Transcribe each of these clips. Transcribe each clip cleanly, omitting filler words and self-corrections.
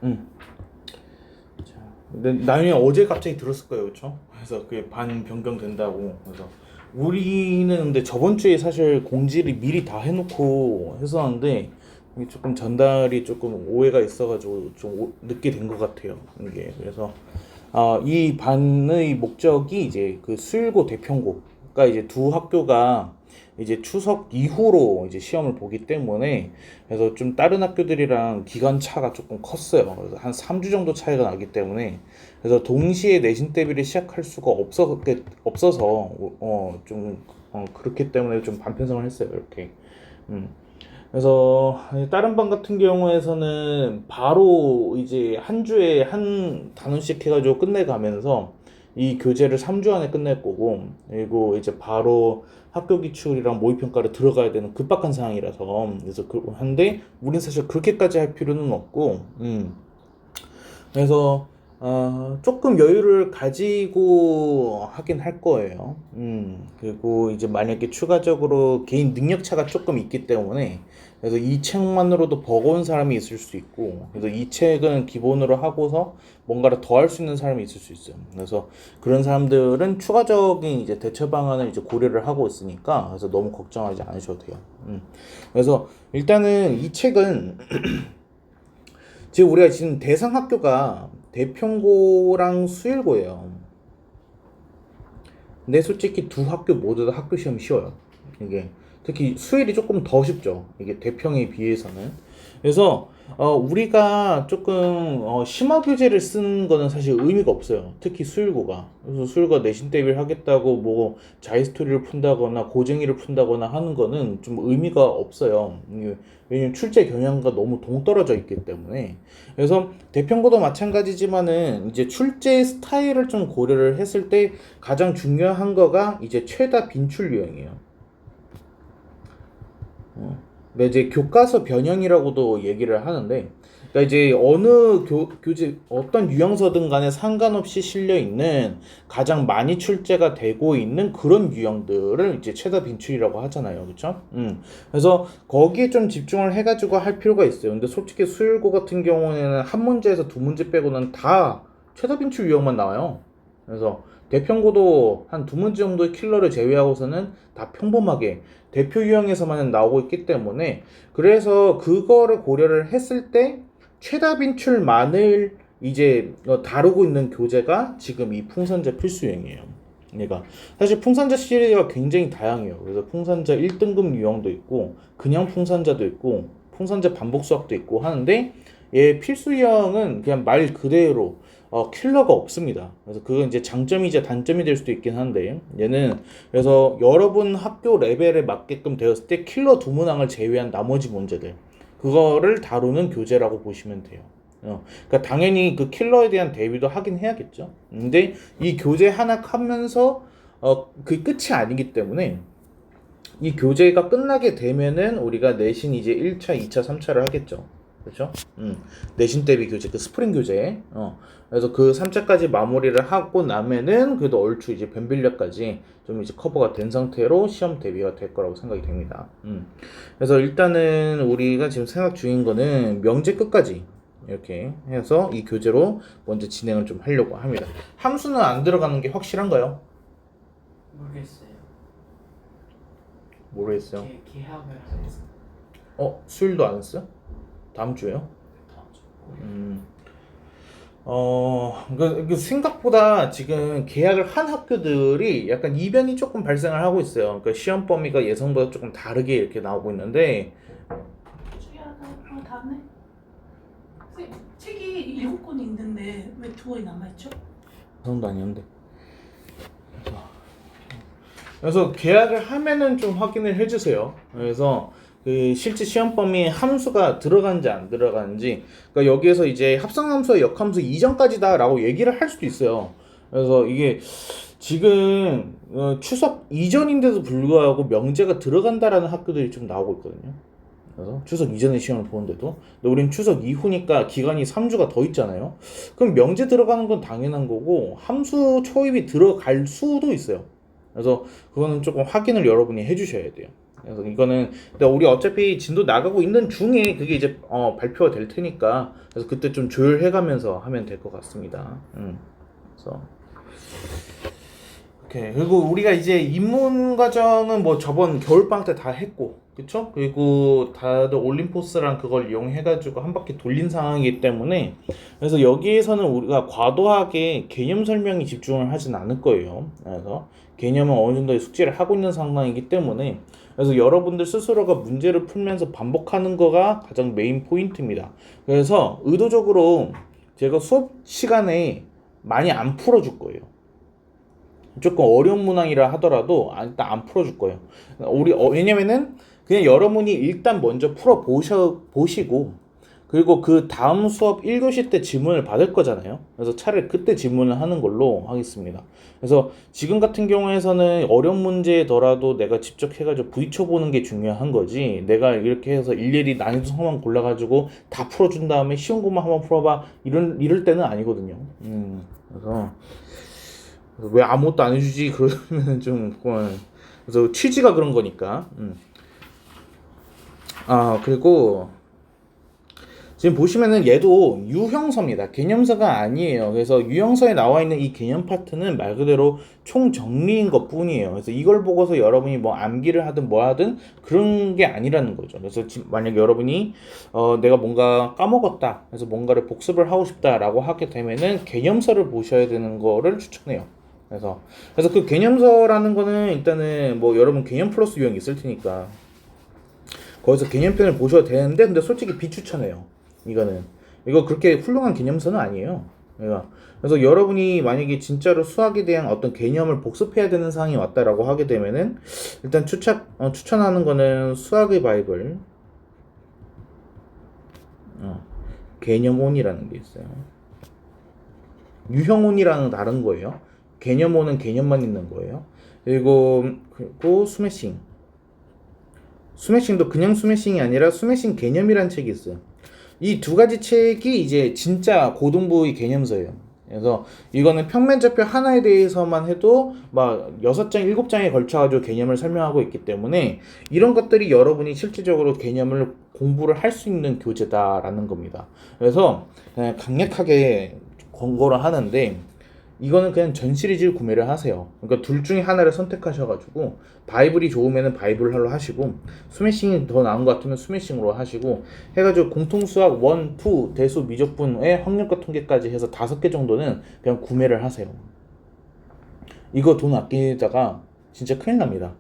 음. 자, 근데 나중에 어제 갑자기 들었을 거예요, 그렇죠? 그래서 그게 반 변경된다고. 그래서 우리는 근데 저번 주에 사실 공지를 미리 다 해놓고 했었는데 이게 조금 전달이 조금 오해가 있어가지고 좀 늦게 된 것 같아요. 이게 그래서 이 반의 목적이 이제 그 수일고 대평고가 이제 두 학교가 이제 추석 이후로 이제 시험을 보기 때문에 그래서 좀 다른 학교들이랑 기간 차가 조금 컸어요. 그래서 한 3주 정도 차이가 나기 때문에 그래서 동시에 내신 대비를 시작할 수가 없어서 좀 그렇기 때문에 좀 반편성을 했어요. 이렇게. 음. 그래서 다른 반 같은 경우에서는 바로 이제 한 주에 한 단원씩 해가지고 끝내가면서 이 교재를 3주 안에 끝낼 거고, 그리고 이제 바로 학교 기출이랑 모의평가를 들어가야 되는 급박한 상황이라서 그래서 한데 우린 사실 그렇게까지 할 필요는 없고, 그래서 조금 여유를 가지고 하긴 할 거예요. 그리고 이제 만약에 추가적으로 개인 능력 차가 조금 있기 때문에 그래서 이 책만으로도 버거운 사람이 있을 수 있고 그래서 이 책은 기본으로 하고서 뭔가를 더 할 수 있는 사람이 있을 수 있어요. 그래서 그런 사람들은 추가적인 이제 대처 방안을 이제 고려를 하고 있으니까 그래서 너무 걱정하지 않으셔도 돼요. 그래서 일단은 이 책은 지금 우리가 지금 대상 학교가 대평고랑 수일고예요. 근데 솔직히 두 학교 모두 다 학교 시험이 쉬워요. 이게 특히 수일이 조금 더 쉽죠. 이게 대평에 비해서는. 그래서 우리가 조금 심화 교재를 쓰는 거는 사실 의미가 없어요. 특히 수일고가. 그래서 수일고 내신 대비를 하겠다고 뭐 자히스토리를 푼다거나 고쟁이를 푼다거나 하는 거는 좀 의미가 없어요. 왜냐면 출제 경향과 너무 동떨어져 있기 때문에. 그래서 대평고도 마찬가지지만은 이제 출제 스타일을 좀 고려를 했을 때 가장 중요한 거가 이제 최다 빈출 유형이에요. 근데 이제 교과서 변형이라고도 얘기를 하는데, 그러니까 이제 어느 교재 어떤 유형서든 간에 상관없이 실려 있는 가장 많이 출제가 되고 있는 그런 유형들을 이제 최다 빈출이라고 하잖아요, 그렇죠? 그래서 거기에 좀 집중을 해가지고 할 필요가 있어요. 근데 솔직히 수일고 같은 경우에는 한 문제에서 두 문제 빼고는 다 최다 빈출 유형만 나와요. 그래서 대평고도 한 두 문제 정도의 킬러를 제외하고서는 다 평범하게 대표 유형에서만 나오고 있기 때문에 그래서 그거를 고려를 했을 때 최다 빈출만을 이제 다루고 있는 교재가 지금 이 풍선자 필수 유형이에요. 그러니까 사실 풍선자 시리즈가 굉장히 다양해요. 그래서 풍선자 1등급 유형도 있고 그냥 풍선자도 있고 풍선자 반복 수학도 있고 하는데 얘 필수 유형은 그냥 말 그대로 킬러가 없습니다. 그래서 그건 이제 장점이자 단점이 될 수도 있긴 한데 얘는 그래서 여러분 학교 레벨에 맞게끔 되었을 때 킬러 두 문항을 제외한 나머지 문제들 그거를 다루는 교재라고 보시면 돼요. 그러니까 당연히 그 킬러에 대한 대비도 하긴 해야겠죠. 근데 이 교재 하나 하면서 그 끝이 아니기 때문에 이 교재가 끝나게 되면은 우리가 내신 이제 1차, 2차, 3차를 하겠죠. 그렇죠? 내신 대비 교재, 그 스프링 교재. 그래서 그 3차까지 마무리를 하고 나면은 그래도 얼추 이제 변별력까지 좀 이제 커버가 된 상태로 시험 대비가 될 거라고 생각이 됩니다. 그래서 일단은 우리가 지금 생각 중인 거는 명제 끝까지 이렇게 해서 이 교재로 먼저 진행을 좀 하려고 합니다. 함수는 안 들어가는 게 확실한가요? 모르겠어요. 모르겠어요. 계약을 안 해서 수일도 안 했어요? 다음 주에요? 다음 주. 생각보다 지금 계약을 한 학교들이 약간 이변이 조금 발생을 하고 있어요. 그러니까 시험 범위가 예상보다 조금 다르게 이렇게 나오고 있는데, 주야가 다음에 선생님 책이 7권 있는데 왜 2권이 남아있죠? 예상도 아니었는데. 그래서 계약을 하면은 좀 확인을 해주세요. 그래서 그 실제 시험 범위에 함수가 들어가는지 안 들어가는지, 그러니까 여기에서 이제 합성함수와 역함수 이전까지다라고 얘기를 할 수도 있어요. 그래서 이게 지금 추석 이전인데도 불구하고 명제가 들어간다라는 학교들이 좀 나오고 있거든요. 그래서 추석 이전에 시험을 보는데도, 근데 우린 추석 이후니까 기간이 3주가 더 있잖아요. 그럼 명제 들어가는 건 당연한 거고 함수 초입이 들어갈 수도 있어요. 그래서 그거는 조금 확인을 여러분이 해주셔야 돼요. 그래서 이거는 근데 우리 어차피 진도 나가고 있는 중에 그게 이제 발표가 될 테니까 그래서 그때 좀 조율해가면서 하면 될 것 같습니다. 그래서 오케이. 그리고 우리가 이제 입문 과정은 뭐 저번 겨울방학 때 다 했고, 그쵸? 그리고 다들 올림포스랑 그걸 이용해가지고 한 바퀴 돌린 상황이기 때문에, 그래서 여기에서는 우리가 과도하게 개념 설명이 집중을 하진 않을 거예요. 그래서 개념은 어느 정도의 숙지를 하고 있는 상황이기 때문에, 그래서 여러분들 스스로가 문제를 풀면서 반복하는 거가 가장 메인 포인트입니다. 그래서 의도적으로 제가 수업 시간에 많이 안 풀어줄 거예요. 조금 어려운 문항이라 하더라도 일단 안 풀어줄 거예요. 왜냐면은 그냥 여러분이 일단 먼저 보시고 그리고 그 다음 수업 1교시 때 질문을 받을 거잖아요. 그래서 차라리 그때 질문을 하는 걸로 하겠습니다. 그래서 지금 같은 경우에서는 어려운 문제더라도 내가 직접 해가지고 부딪혀 보는 게 중요한 거지. 내가 이렇게 해서 일일이 난이도 성만 골라가지고 다 풀어준 다음에 쉬운 것만 한번 풀어봐 이럴 때는 아니거든요. 그래서 왜 아무것도 안 해주지 그러면 좀 그래서 취지가 그런 거니까. 그리고 지금 보시면은 얘도 유형서입니다. 개념서가 아니에요. 그래서 유형서에 나와 있는 이 개념 파트는 말 그대로 총 정리인 것 뿐이에요. 그래서 이걸 보고서 여러분이 뭐 암기를 하든 뭐 하든 그런 게 아니라는 거죠. 그래서 만약 여러분이 내가 뭔가 까먹었다. 그래서 뭔가를 복습을 하고 싶다라고 하게 되면은 개념서를 보셔야 되는 거를 추천해요. 그래서 그 개념서라는 거는 일단은 뭐 여러분 개념 플러스 유형 있을 테니까 거기서 개념편을 보셔도 되는데 근데 솔직히 비추천해요. 이거 그렇게 훌륭한 개념서는 아니에요. 그래서 여러분이 만약에 진짜로 수학에 대한 어떤 개념을 복습해야 되는 상황이 왔다라고 하게 되면은 일단 추천하는 거는 수학의 바이블 개념온이라는 게 있어요. 유형온이랑은 다른 거예요. 개념온은 개념만 있는 거예요. 그리고 스매싱도 그냥 스매싱이 아니라 스매싱 개념이라는 책이 있어요. 이 두 가지 책이 이제 진짜 고등부의 개념서예요. 그래서 이거는 평면좌표 하나에 대해서만 해도 막 6장, 7장에 걸쳐가지고 개념을 설명하고 있기 때문에 이런 것들이 여러분이 실질적으로 개념을 공부를 할 수 있는 교재다라는 겁니다. 그래서 그냥 강력하게 권고를 하는데 이거는 그냥 전 시리즈를 구매를 하세요. 그러니까 둘 중에 하나를 선택하셔가지고 바이블이 좋으면 바이블로 하시고 스매싱이 더 나은 것 같으면 스매싱으로 하시고 해가지고 공통수학 1, 2, 대수, 미적분의 확률과 통계까지 해서 5개 정도는 그냥 구매를 하세요. 이거 돈 아끼다가 진짜 큰일 납니다.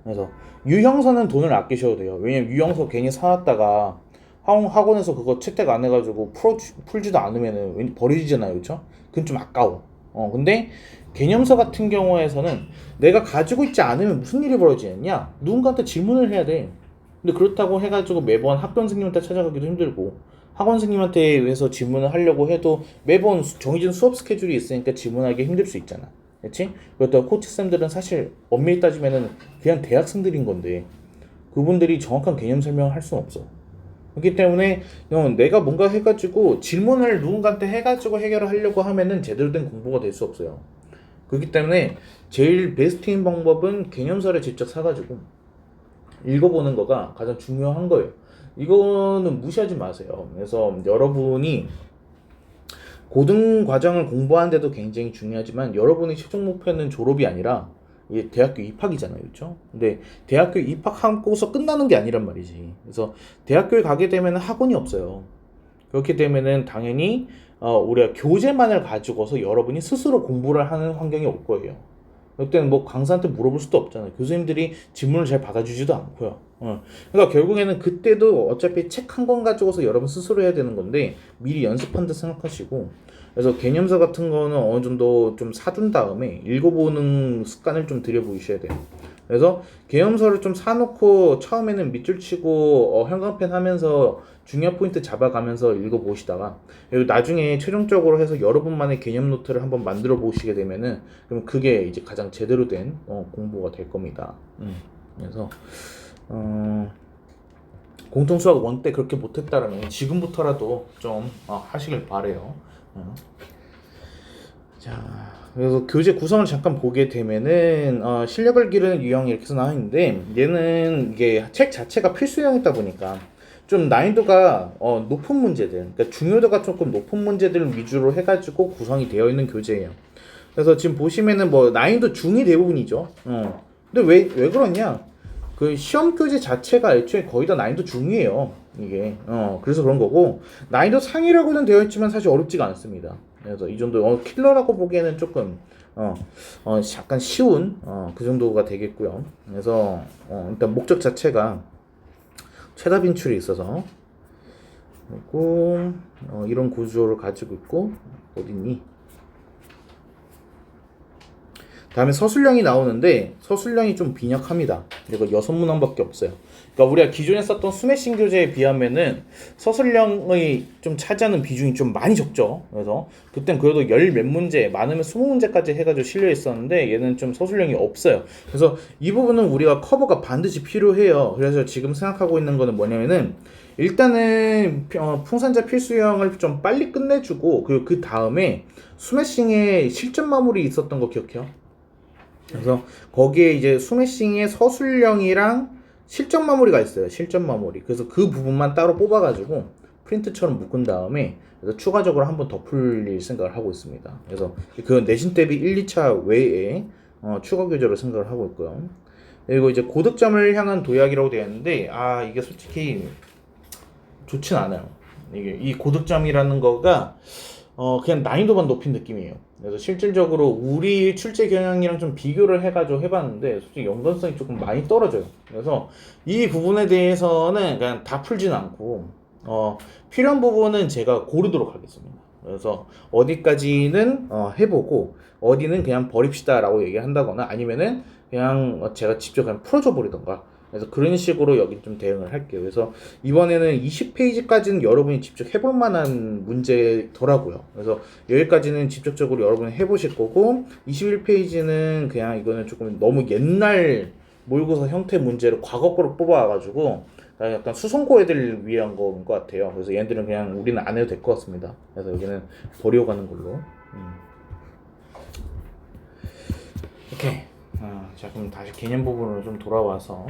그래서 유형서는 돈을 아끼셔도 돼요. 왜냐면 유형서 괜히 사놨다가 학원에서 그거 채택 안 해가지고 풀지도 않으면 버리잖아요. 그쵸? 그건 좀 아까워. 근데 개념서 같은 경우에서는 내가 가지고 있지 않으면 무슨 일이 벌어지느냐? 누군가한테 질문을 해야 돼. 근데 그렇다고 해가지고 매번 학교 선생님한테 찾아가기도 힘들고 학원 선생님한테 의해서 질문을 하려고 해도 매번 정해진 수업 스케줄이 있으니까 질문하기 힘들 수 있잖아. 그렇지? 그렇다고 코치쌤들은 사실 엄밀히 따지면은 그냥 대학생들인 건데 그분들이 정확한 개념 설명을 할 수는 없어. 그렇기 때문에 내가 뭔가 해가지고 질문을 누군가한테 해가지고 해결을 하려고 하면은 제대로 된 공부가 될 수 없어요. 그렇기 때문에 제일 베스트인 방법은 개념서를 직접 사가지고 읽어보는 거가 가장 중요한 거예요. 이거는 무시하지 마세요. 그래서 여러분이 고등 과정을 공부하는데도 굉장히 중요하지만 여러분의 최종 목표는 졸업이 아니라 이게 대학교 입학이잖아요, 그렇죠? 근데 대학교 입학하고서 끝나는 게 아니란 말이지. 그래서 대학교에 가게 되면 학원이 없어요. 그렇게 되면은 당연히 우리가 교재만을 가지고서 여러분이 스스로 공부를 하는 환경이 올 거예요. 그때는 뭐 강사한테 물어볼 수도 없잖아요. 교수님들이 질문을 잘 받아주지도 않고요. 그러니까 결국에는 그때도 어차피 책 한 권 가지고서 여러분 스스로 해야 되는 건데 미리 연습한다 생각하시고 그래서 개념서 같은 거는 어느 정도 좀 사둔 다음에 읽어보는 습관을 좀 들여보셔야 돼요. 그래서 개념서를 좀 사놓고 처음에는 밑줄 치고 형광펜 하면서 중요한 포인트 잡아가면서 읽어보시다가 그리고 나중에 최종적으로 해서 여러분만의 개념 노트를 한번 만들어 보시게 되면은 그럼 그게 이제 가장 제대로 된 공부가 될 겁니다. 그래서 공통수학 1 때 그렇게 못했다라면 지금부터라도 좀 하시길 바래요. 자, 그래서 교재 구성을 잠깐 보게 되면은 실력을 기르는 유형이 이렇게 해서 나와 있는데 얘는 이게 책 자체가 필수형이다 보니까 좀 난이도가 높은 문제들, 그러니까 중요도가 조금 높은 문제들 위주로 해가지고 구성이 되어 있는 교재예요. 그래서 지금 보시면은 뭐 난이도 중이 대부분이죠. 근데 왜 그러냐? 그 시험 교재 자체가 애초에 거의 다 난이도 중이에요. 이게 그래서 그런 거고 난이도 상이라고는 되어 있지만 사실 어렵지가 않습니다. 그래서 이 정도 킬러라고 보기에는 조금 약간 쉬운 그 정도가 되겠고요. 그래서 일단 목적 자체가 최다 빈출이 있어서 그리고 이런 구조를 가지고 있고 어딨니? 다음에 서술형이 나오는데 서술형이 좀 빈약합니다. 그리고 6문항밖에 없어요. 그러니까 우리가 기존에 썼던 스매싱 교재에 비하면은 서술형의 좀 차지하는 비중이 좀 많이 적죠. 그래서 그땐 그래도 열 몇 문제, 많으면 20문제까지 해가지고 실려 있었는데 얘는 좀 서술형이 없어요. 그래서 이 부분은 우리가 커버가 반드시 필요해요. 그래서 지금 생각하고 있는 거는 뭐냐면은 일단은 풍산자 필수형을 좀 빨리 끝내주고 그리고 그 다음에 스매싱에 실전 마무리 있었던 거 기억해요? 그래서 거기에 이제 스매싱의 서술형이랑 실전 마무리가 있어요. 실전 마무리. 그래서 그 부분만 따로 뽑아가지고 프린트처럼 묶은 다음에 그래서 추가적으로 한 번 더 풀릴 생각을 하고 있습니다. 그래서 그 내신 대비 1, 2차 외에 추가 교재로 생각을 하고 있고요. 그리고 이제 고득점을 향한 도약이라고 되어 있는데 이게 솔직히 좋진 않아요. 이게 이 고득점이라는 거가 그냥 난이도만 높인 느낌이에요. 그래서 실질적으로 우리 출제 경향이랑 좀 비교를 해가지고 해봤는데 솔직히 연관성이 조금 많이 떨어져요. 그래서 이 부분에 대해서는 그냥 다 풀지는 않고 필요한 부분은 제가 고르도록 하겠습니다. 그래서 어디까지는 해보고 어디는 그냥 버립시다 라고 얘기한다거나 아니면은 그냥 제가 직접 그냥 풀어줘 버리던가 그래서 그런 식으로 여기 좀 대응을 할게요. 그래서 이번에는 20페이지까지는 여러분이 직접 해볼 만한 문제더라고요. 그래서 여기까지는 직접적으로 여러분이 해보실 거고 21페이지는 그냥 이거는 조금 너무 옛날 모의고사 형태 문제로 과거 거를 뽑아와가지고 약간 수성고 애들 위한 거인 것 같아요. 그래서 얘네들은 그냥 우리는 안 해도 될 것 같습니다. 그래서 여기는 버려가는 걸로. 오케이. 자 그럼 다시 개념 부분으로 좀 돌아와서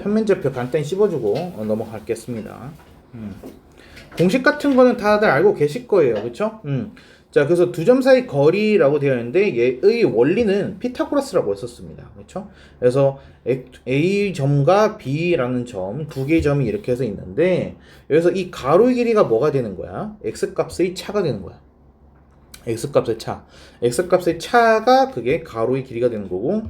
편면제표 간단히 씹어주고 넘어가겠습니다. 공식 같은 거는 다들 알고 계실 거예요. 그쵸? 자, 그래서 두 점 사이 거리라고 되어 있는데 얘의 원리는 피타고라스라고 했었습니다. 그렇죠? 그래서 A점과 B라는 점, 두 개의 점이 이렇게 해서 있는데 여기서 이 가로의 길이가 뭐가 되는 거야? X값의 차가 되는 거야. X값의 차. X값의 차가 그게 가로의 길이가 되는 거고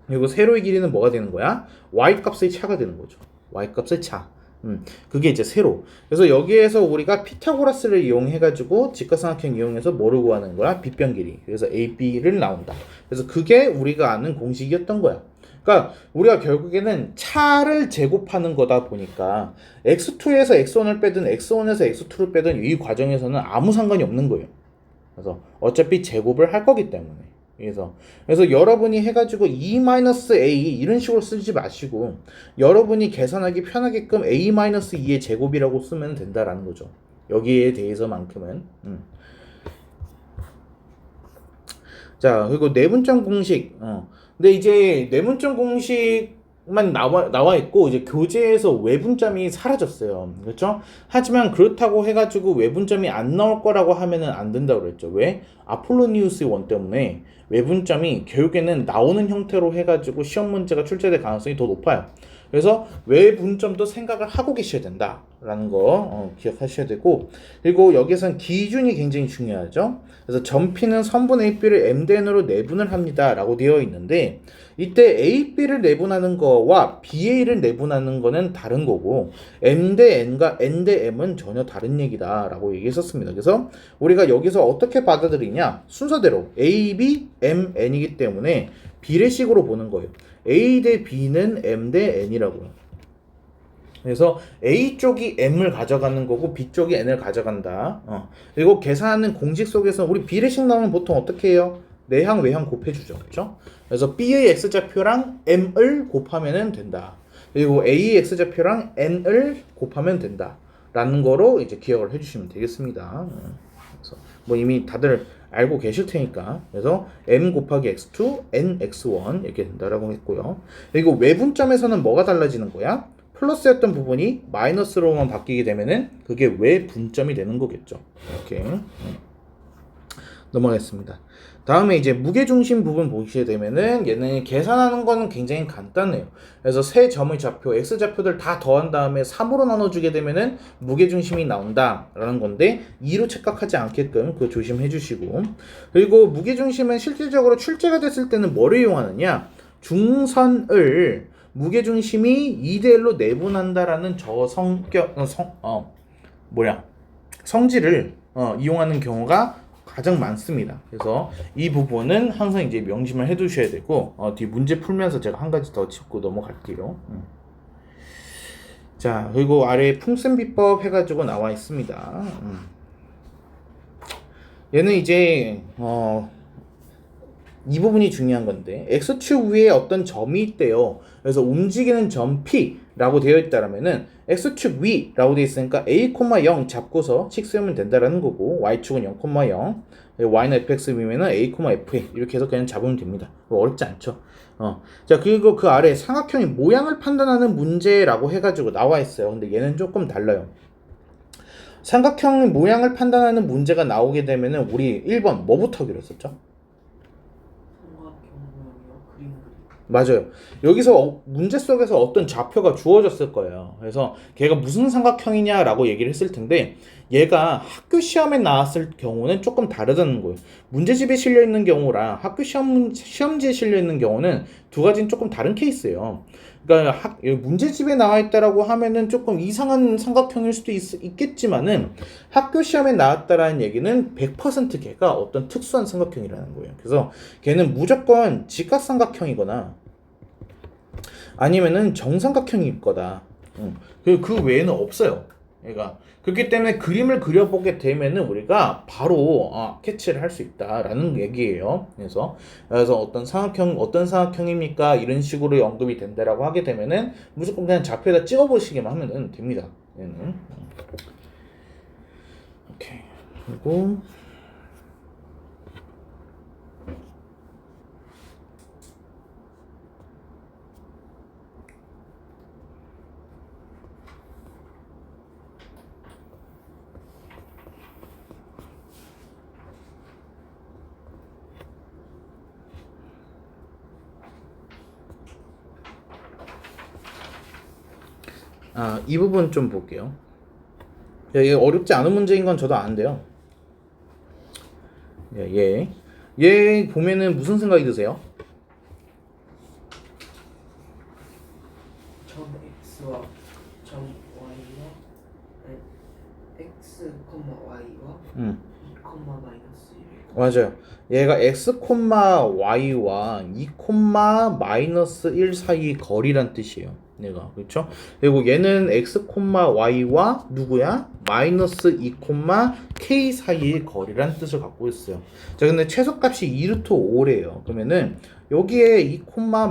그리고 세로의 길이는 뭐가 되는 거야? Y값의 차가 되는 거죠. Y값의 차. 그게 이제 세로. 그래서 여기에서 우리가 피타고라스를 이용해가지고 직각삼각형 이용해서 뭐를 구하는 거야? 빗변 길이. 그래서 AB를 나온다. 그래서 그게 우리가 아는 공식이었던 거야. 그러니까 우리가 결국에는 차를 제곱하는 거다 보니까 x2에서 x1을 빼든 x1에서 x2를 빼든 이 과정에서는 아무 상관이 없는 거예요. 그래서 어차피 제곱을 할 거기 때문에. 그래서 여러분이 해가지고 E-A 이런 식으로 쓰지 마시고 여러분이 계산하기 편하게끔 A-2의 제곱이라고 쓰면 된다라는 거죠. 여기에 대해서만큼은. 자 그리고 내분점 공식. 근데 이제 내분점 공식만 나와 있고 이제 교재에서 외분점이 사라졌어요. 그렇죠? 하지만 그렇다고 해가지고 외분점이 안 나올 거라고 하면은 안 된다고 그랬죠. 왜? 아폴로니우스의 원 때문에 외분점이 결국에는 나오는 형태로 해가지고 시험 문제가 출제될 가능성이 더 높아요. 그래서 외분점도 생각을 하고 계셔야 된다라는 거 기억하셔야 되고 그리고 여기서는 기준이 굉장히 중요하죠. 그래서 점피는 선분 AB를 M대N으로 내분을 합니다 라고 되어 있는데 이때 AB를 내분하는 거와 BA를 내분하는 거는 다른 거고 M대N과 N대M은 전혀 다른 얘기다 라고 얘기했었습니다. 그래서 우리가 여기서 어떻게 받아들이냐 순서대로 AB, M, N이기 때문에 비례식으로 보는 거예요. A 대 B는 M 대 N이라고요. 그래서 A 쪽이 M을 가져가는 거고 B 쪽이 N을 가져간다. 그리고 계산하는 공식 속에서 우리 비례식 나오면 보통 어떻게 해요? 내항 외항 곱해주죠. 그렇죠? 그래서 B의 X좌표랑 M을 곱하면 된다. 그리고 A의 X좌표랑 N을 곱하면 된다. 라는 거로 이제 기억을 해주시면 되겠습니다. 그래서 뭐 이미 다들 알고 계실 테니까. 그래서 m 곱하기 x2 n x1 이렇게 된다라고 했고요. 그리고 외분점에서는 뭐가 달라지는 거야? 플러스였던 부분이 마이너스로만 바뀌게 되면은 그게 외분점이 되는 거겠죠. 이렇게 넘어가겠습니다. 다음에 이제 무게중심 부분 보시게 되면은 얘는 계산하는 거는 굉장히 간단해요. 그래서 세 점의 좌표, x좌표들 다 더한 다음에 3으로 나눠주게 되면은 무게중심이 나온다라는 건데 2로 착각하지 않게끔 그거 조심해 주시고, 그리고 무게중심은 실질적으로 출제가 됐을 때는 뭐를 이용하느냐? 중선을 무게중심이 2대1로 내분한다라는 저 성질을 이용하는 경우가 가장 많습니다. 그래서 이 부분은 항상 이제 명심을 해 두셔야 되고, 뒤 문제 풀면서 제가 한 가지 더 짚고 넘어갈게요. 자, 그리고 아래에 풍선 비법 해가지고 나와 있습니다. 얘는 이제 이 부분이 중요한 건데, x축 위에 어떤 점이 있대요. 그래서 움직이는 점 P라고 되어 있다라면은 x축 위라고 되어 있으니까 a,0 잡고서 칙 쓰면 된다라는 거고, y축은 0,0, y는 fx 위면은 a, fa 이렇게 해서 그냥 잡으면 됩니다. 어렵지 않죠. 자, 그리고 그 아래 삼각형의 모양을 판단하는 문제라고 해가지고 나와 있어요. 근데 얘는 조금 달라요. 삼각형 모양을 판단하는 문제가 나오게 되면은 우리 1번 뭐부터 하기로 했었죠? 맞아요. 여기서 문제 속에서 어떤 좌표가 주어졌을 거예요. 그래서 걔가 무슨 삼각형이냐라고 얘기를 했을 텐데, 얘가 학교 시험에 나왔을 경우는 조금 다르다는 거예요. 문제집에 실려 있는 경우랑 학교 시험지에 실려 있는 경우는 두 가지는 조금 다른 케이스예요. 그러니까 문제집에 나와 있다라고 하면은 조금 이상한 삼각형일 수도 있겠지만은 학교 시험에 나왔다라는 얘기는 100% 걔가 어떤 특수한 삼각형이라는 거예요. 그래서 걔는 무조건 직각삼각형이거나 아니면은 정삼각형일 거다. 그 외에는 없어요. 얘가. 그렇기 때문에 그림을 그려보게 되면은 우리가 바로 캐치를 할 수 있다라는 얘기예요. 그래서 어떤 삼각형입니까? 이런 식으로 언급이 된다라고 하게 되면은 무조건 그냥 좌표에다 찍어보시기만 하면 됩니다. 얘는. 오케이. 그리고 이 부분 좀 볼게요. 이게 어렵지 않은 문제인 건 저도 아는데요. 얘 보면은 무슨 생각이 드세요? 점 x와 점 y와 x, y와 2, 마이너스 1. 맞아요. 얘가 x, y와 2, 마이너스 1 사이 거리란 뜻이에요. 얘가. 그렇죠? 그리고 얘는 x, y와 누구야? 마이너스 2, k 사이의 거리란 뜻을 갖고 있어요. 자, 근데 최소값이 2루트 5래요. 그러면은 여기에 2,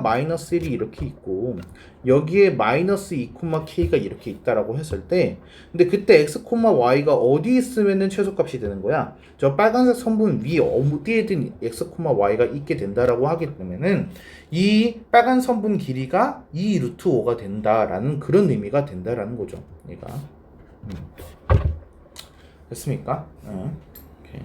마이너스 1이 이렇게 있고 여기에 마이너스 2, k가 이렇게 있다라고 했을 때, 근데 그때 x, y가 어디 있으면은 최소값이 되는 거야? 저 빨간색 선분 위 어디에든 x, y가 있게 된다라고 하기 때문에는 이 빨간 선분 길이가 2 루트 5가 된다라는 그런 의미가 된다라는 거죠. 얘가. 됐습니까? 오케이.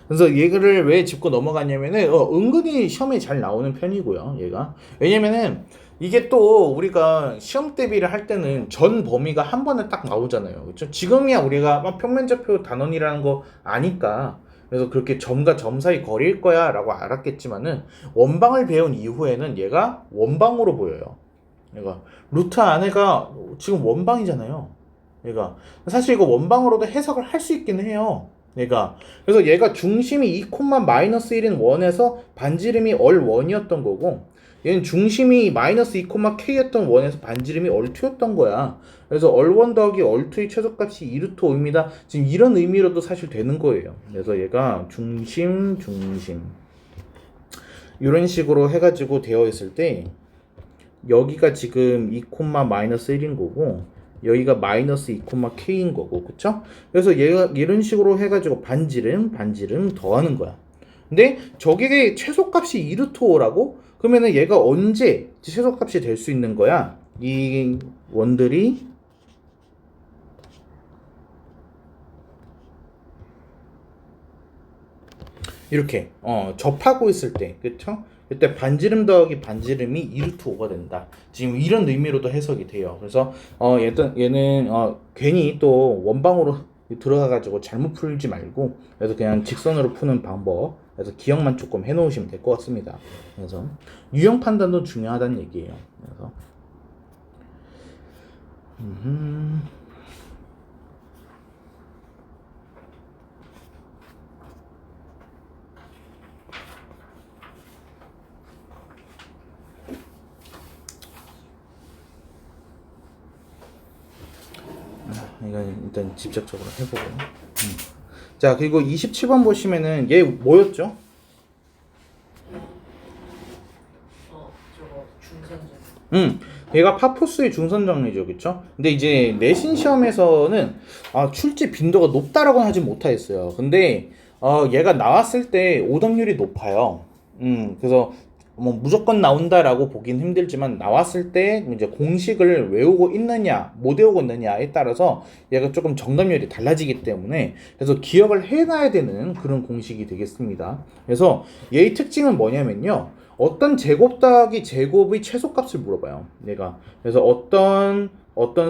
그래서 얘를 왜 짚고 넘어갔냐면은 은근히 시험에 잘 나오는 편이고요. 얘가. 왜냐면은 이게 또 우리가 시험 대비를 할 때는 전 범위가 한 번에 딱 나오잖아요. 그렇죠? 지금이야 우리가 평면좌표 단원이라는 거 아니까 그래서 그렇게 점과 점 사이 거리일 거야 라고 알았겠지만은 원방을 배운 이후에는 얘가 원방으로 보여요. 얘가 루트 안에가 지금 원방이잖아요. 얘가 사실 이거 원방으로도 해석을 할 수 있긴 해요. 그래서 얘가 중심이 2, 마이너스 1인 원에서 반지름이 얼1이었던 거고, 얘는 중심이 마이너스 2, k였던 원에서 반지름이 얼2였던 거야. 그래서 얼1 더하기 얼2의 최소값이 2루트 5입니다. 지금 이런 의미로도 사실 되는 거예요. 그래서 얘가 중심 이런 식으로 해가지고 되어 있을 때 여기가 지금 2, 마이너스 1인 거고 여기가 마이너스 2,k인 거고, 그쵸? 그래서 얘가 이런 식으로 해가지고 반지름 더하는 거야. 근데 저게 최소값이 2루트 5라고? 그러면은 얘가 언제 최소값이 될 수 있는 거야? 이 원들이 이렇게 접하고 있을 때, 그쵸? 그때 반지름 더하기 반지름이 2루트 5가 된다. 지금 이런 의미로도 해석이 돼요. 그래서 얘는 괜히 또 원방으로 들어가가지고 잘못 풀지 말고, 그래서 그냥 직선으로 푸는 방법, 그래서 기억만 조금 해놓으시면 될 것 같습니다. 그래서 유형 판단도 중요하다는 얘기예요. 그래서 이건 일단 직접적으로 해보고. 자, 그리고 27번 보시면은 얘 뭐였죠? 저거 중간점. 얘가 파포스의 중선 정리죠, 그쵸? 근데 이제 내신 시험에서는 출제 빈도가 높다라고는 하지 못하겠어요. 근데 얘가 나왔을 때 오답률이 높아요. 그래서 뭐 무조건 나온다라고 보긴 힘들지만 나왔을 때 이제 공식을 외우고 있느냐 못 외우고 있느냐에 따라서 얘가 조금 정답률이 달라지기 때문에, 그래서 기억을 해놔야 되는 그런 공식이 되겠습니다. 그래서 얘의 특징은 뭐냐면요, 어떤 제곱 더하기 제곱의 최소값을 물어봐요, 얘가. 그래서 어떤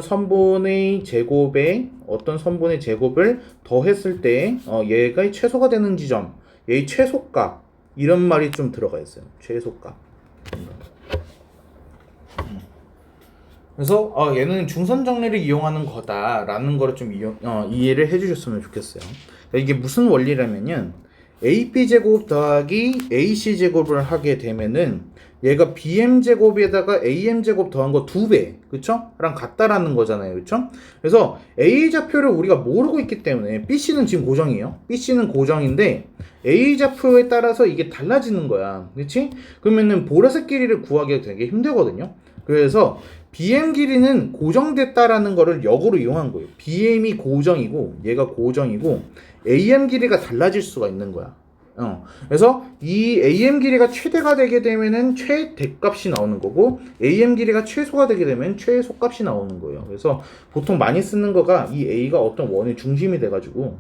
선분의 제곱에 어떤 선분의 제곱을 더했을 때 얘가 최소가 되는 지점, 얘의 최소값, 이런 말이 좀 들어가 있어요. 최소값. 그래서 얘는 중선 정리를 이용하는 거다라는 거를 좀 이해를 해주셨으면 좋겠어요. 이게 무슨 원리라면은 AP 제곱 더하기 AC 제곱을 하게 되면은 얘가 BM 제곱에다가 AM 제곱 더한 거 2배, 그쵸? 랑 같다라는 거잖아요, 그쵸? 그래서 A 좌표를 우리가 모르고 있기 때문에 BC는 지금 고정이에요. BC는 고정인데 A 좌표에 따라서 이게 달라지는 거야, 그치? 그러면은 보라색 길이를 구하기가 되게 힘들거든요. 그래서 BM 길이는 고정됐다라는 거를 역으로 이용한 거예요. BM이 고정이고 얘가 고정이고 AM 길이가 달라질 수가 있는 거야. 그래서 이 AM 길이가 최대가 되게 되면은 최대값이 나오는 거고, AM 길이가 최소가 되게 되면 최소값이 나오는 거예요. 그래서 보통 많이 쓰는 거가 이 A가 어떤 원의 중심이 돼가지고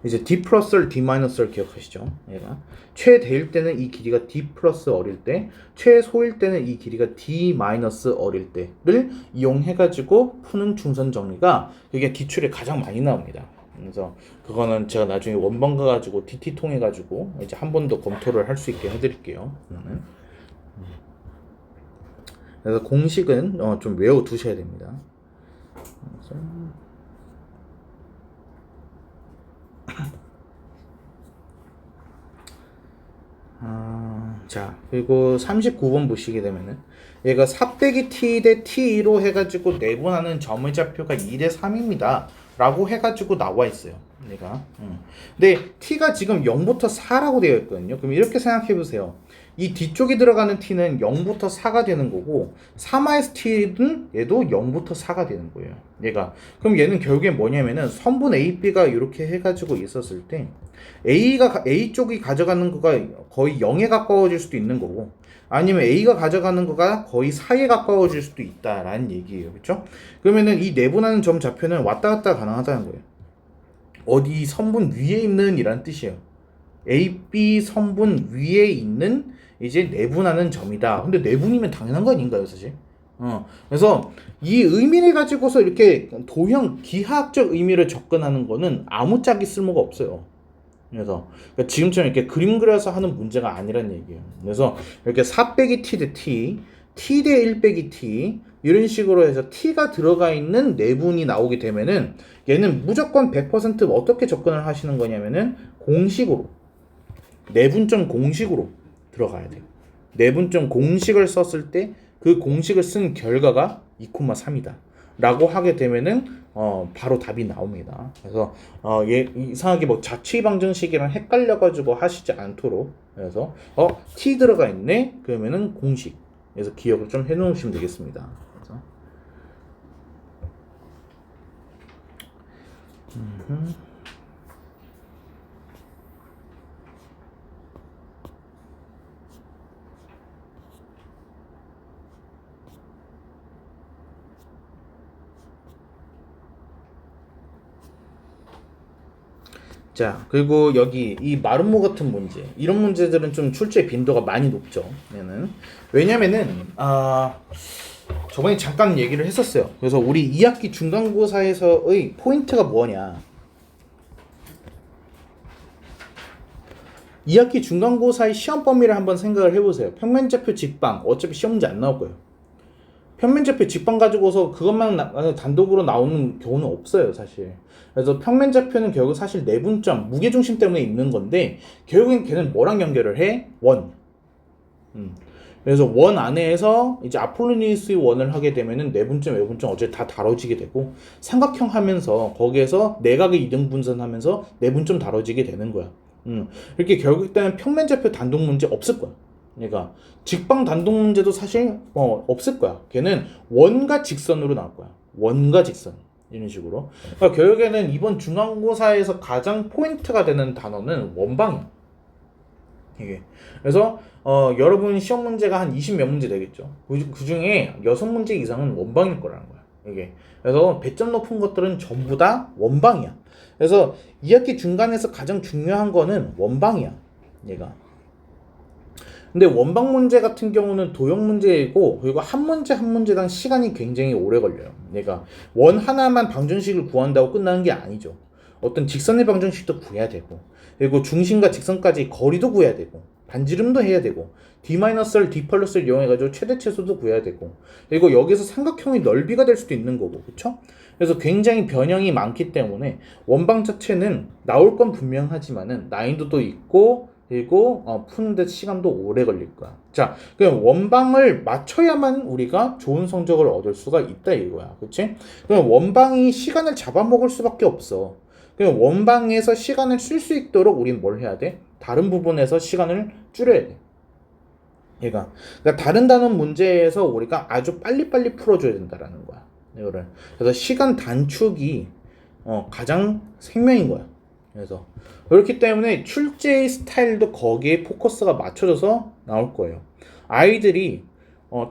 이제 D 플러스를 D 마이너스를 기억하시죠? 얘가 최대일 때는 이 길이가 D 플러스 어릴 때, 최소일 때는 이 길이가 D 마이너스 어릴 때를 이용해가지고 푸는 중선 정리가 그게 기출에 가장 많이 나옵니다. 그래서 그거는 제가 나중에 원본 가가지고 DT 통해 가지고 이제 한 번 더 검토를 할 수 있게 해드릴게요. 그래서 공식은 좀 외워 두셔야 됩니다. 자, 그리고 39번 보시게 되면은 얘가 4 빼기 t 대 t로 해가지고 내분하는 점의 좌표가 2대 3입니다 라고 해가지고 나와 있어요, 얘가. 근데 t가 지금 0부터 4라고 되어 있거든요. 그럼 이렇게 생각해 보세요. 이 뒤쪽에 들어가는 t는 0부터 4가 되는 거고 3-t는 얘도 0부터 4가 되는 거예요, 얘가. 그럼 얘는 결국에 뭐냐면은 선분 AB가 이렇게 해가지고 있었을 때 A 쪽이 가져가는 거가 거의 0에 가까워질 수도 있는 거고, 아니면 A가 가져가는 거가 거의 4에 가까워질 수도 있다라는 얘기예요, 그렇죠? 그러면은 이 내분하는 점 좌표는 왔다 갔다 가능하다는 거예요. 어디 선분 위에 있는 이란 뜻이에요. AB 선분 위에 있는 이제 내분하는 점이다. 근데 내분이면 당연한 거 아닌가요, 사실? 그래서 이 의미를 가지고서 이렇게 도형 기하학적 의미를 접근하는 거는 아무짝에 쓸모가 없어요. 그래서 그러니까 지금처럼 이렇게 그림 그려서 하는 문제가 아니란 얘기예요. 그래서 이렇게 4 빼기 t 대 t, t 대 1 빼기 t, 이런 식으로 해서 t가 들어가 있는 내분이 나오게 되면은 얘는 무조건 100% 어떻게 접근을 하시는 거냐면은 공식으로, 내분점 공식으로 들어가야 돼요. 내분점 공식을 썼을 때 그 공식을 쓴 결과가 2,3이다 라고 하게 되면은 바로 답이 나옵니다. 그래서 얘 이상하게 뭐 자취 방정식이랑 헷갈려 가지고 하시지 않도록, 그래서 t 들어가 있네 그러면은 공식, 그래서 기억을 좀 해 놓으시면 되겠습니다. 그래서 자, 그리고 여기 이 마름모 같은 문제, 이런 문제들은 좀 출제 빈도가 많이 높죠. 얘는 왜냐면은 저번에 잠깐 얘기를 했었어요. 그래서 우리 2학기 중간고사에서의 포인트가 뭐냐? 2학기 중간고사의 시험 범위를 한번 생각을 해보세요. 평면좌표 직방 어차피 시험 문제 안 나올 거예요. 평면좌표 직방 가지고서 그것만 단독으로 나오는 경우는 없어요, 사실. 그래서 평면좌표는 결국 사실 내분점, 무게중심 때문에 있는 건데 결국엔 걔는 뭐랑 연결을 해? 원. 그래서 원 안에서 이제 아폴로니우스 원을 하게 되면은 내분점, 외분점 어차피 다 다뤄지게 되고 삼각형 하면서 거기에서 내각의 이등 분선하면서 내분점 다뤄지게 되는 거야. 이렇게 결국 때는 평면좌표 단독 문제 없을 거야. 그러니까 직방 단독 문제도 사실 없을 거야. 걔는 원과 직선으로 나올 거야. 원과 직선 이런 식으로. 그러니까 결국에는 이번 중간고사에서 가장 포인트가 되는 단어는 원방이야. 이게. 그래서 여러분 시험 문제가 한 20몇 문제 되겠죠. 그 중에 6문제 이상은 원방일 거라는 거야. 이게. 그래서 배점 높은 것들은 전부 다 원방이야. 그래서 2학기 중간에서 가장 중요한 거는 원방이야. 얘가. 근데 원방 문제 같은 경우는 도형 문제이고 그리고 한 문제 한 문제당 시간이 굉장히 오래 걸려요. 얘가 원 하나만 방정식을 구한다고 끝나는 게 아니죠. 어떤 직선의 방정식도 구해야 되고 그리고 중심과 직선까지 거리도 구해야 되고 반지름도 해야 되고 D-를 D+를 이용해가지고 최대최소도 구해야 되고 그리고 여기서 삼각형의 넓이가 될 수도 있는 거고 그쵸? 그래서 굉장히 변형이 많기 때문에 원방 자체는 나올 건 분명하지만은 난이도도 있고 그리고 푸는데 시간도 오래 걸릴 거야. 자, 그럼 원방을 맞춰야만 우리가 좋은 성적을 얻을 수가 있다 이거야. 그치? 그럼 원방이 시간을 잡아먹을 수밖에 없어. 그럼 원방에서 시간을 쓸 수 있도록 우린 뭘 해야 돼? 다른 부분에서 시간을 줄여야 돼. 얘가. 그러니까 다른 단원 문제에서 우리가 아주 빨리빨리 풀어줘야 된다라는 거야. 이거를. 그래서 시간 단축이 가장 생명인 거야. 그래서 그렇기 때문에 출제의 스타일도 거기에 포커스가 맞춰져서 나올 거예요. 아이들이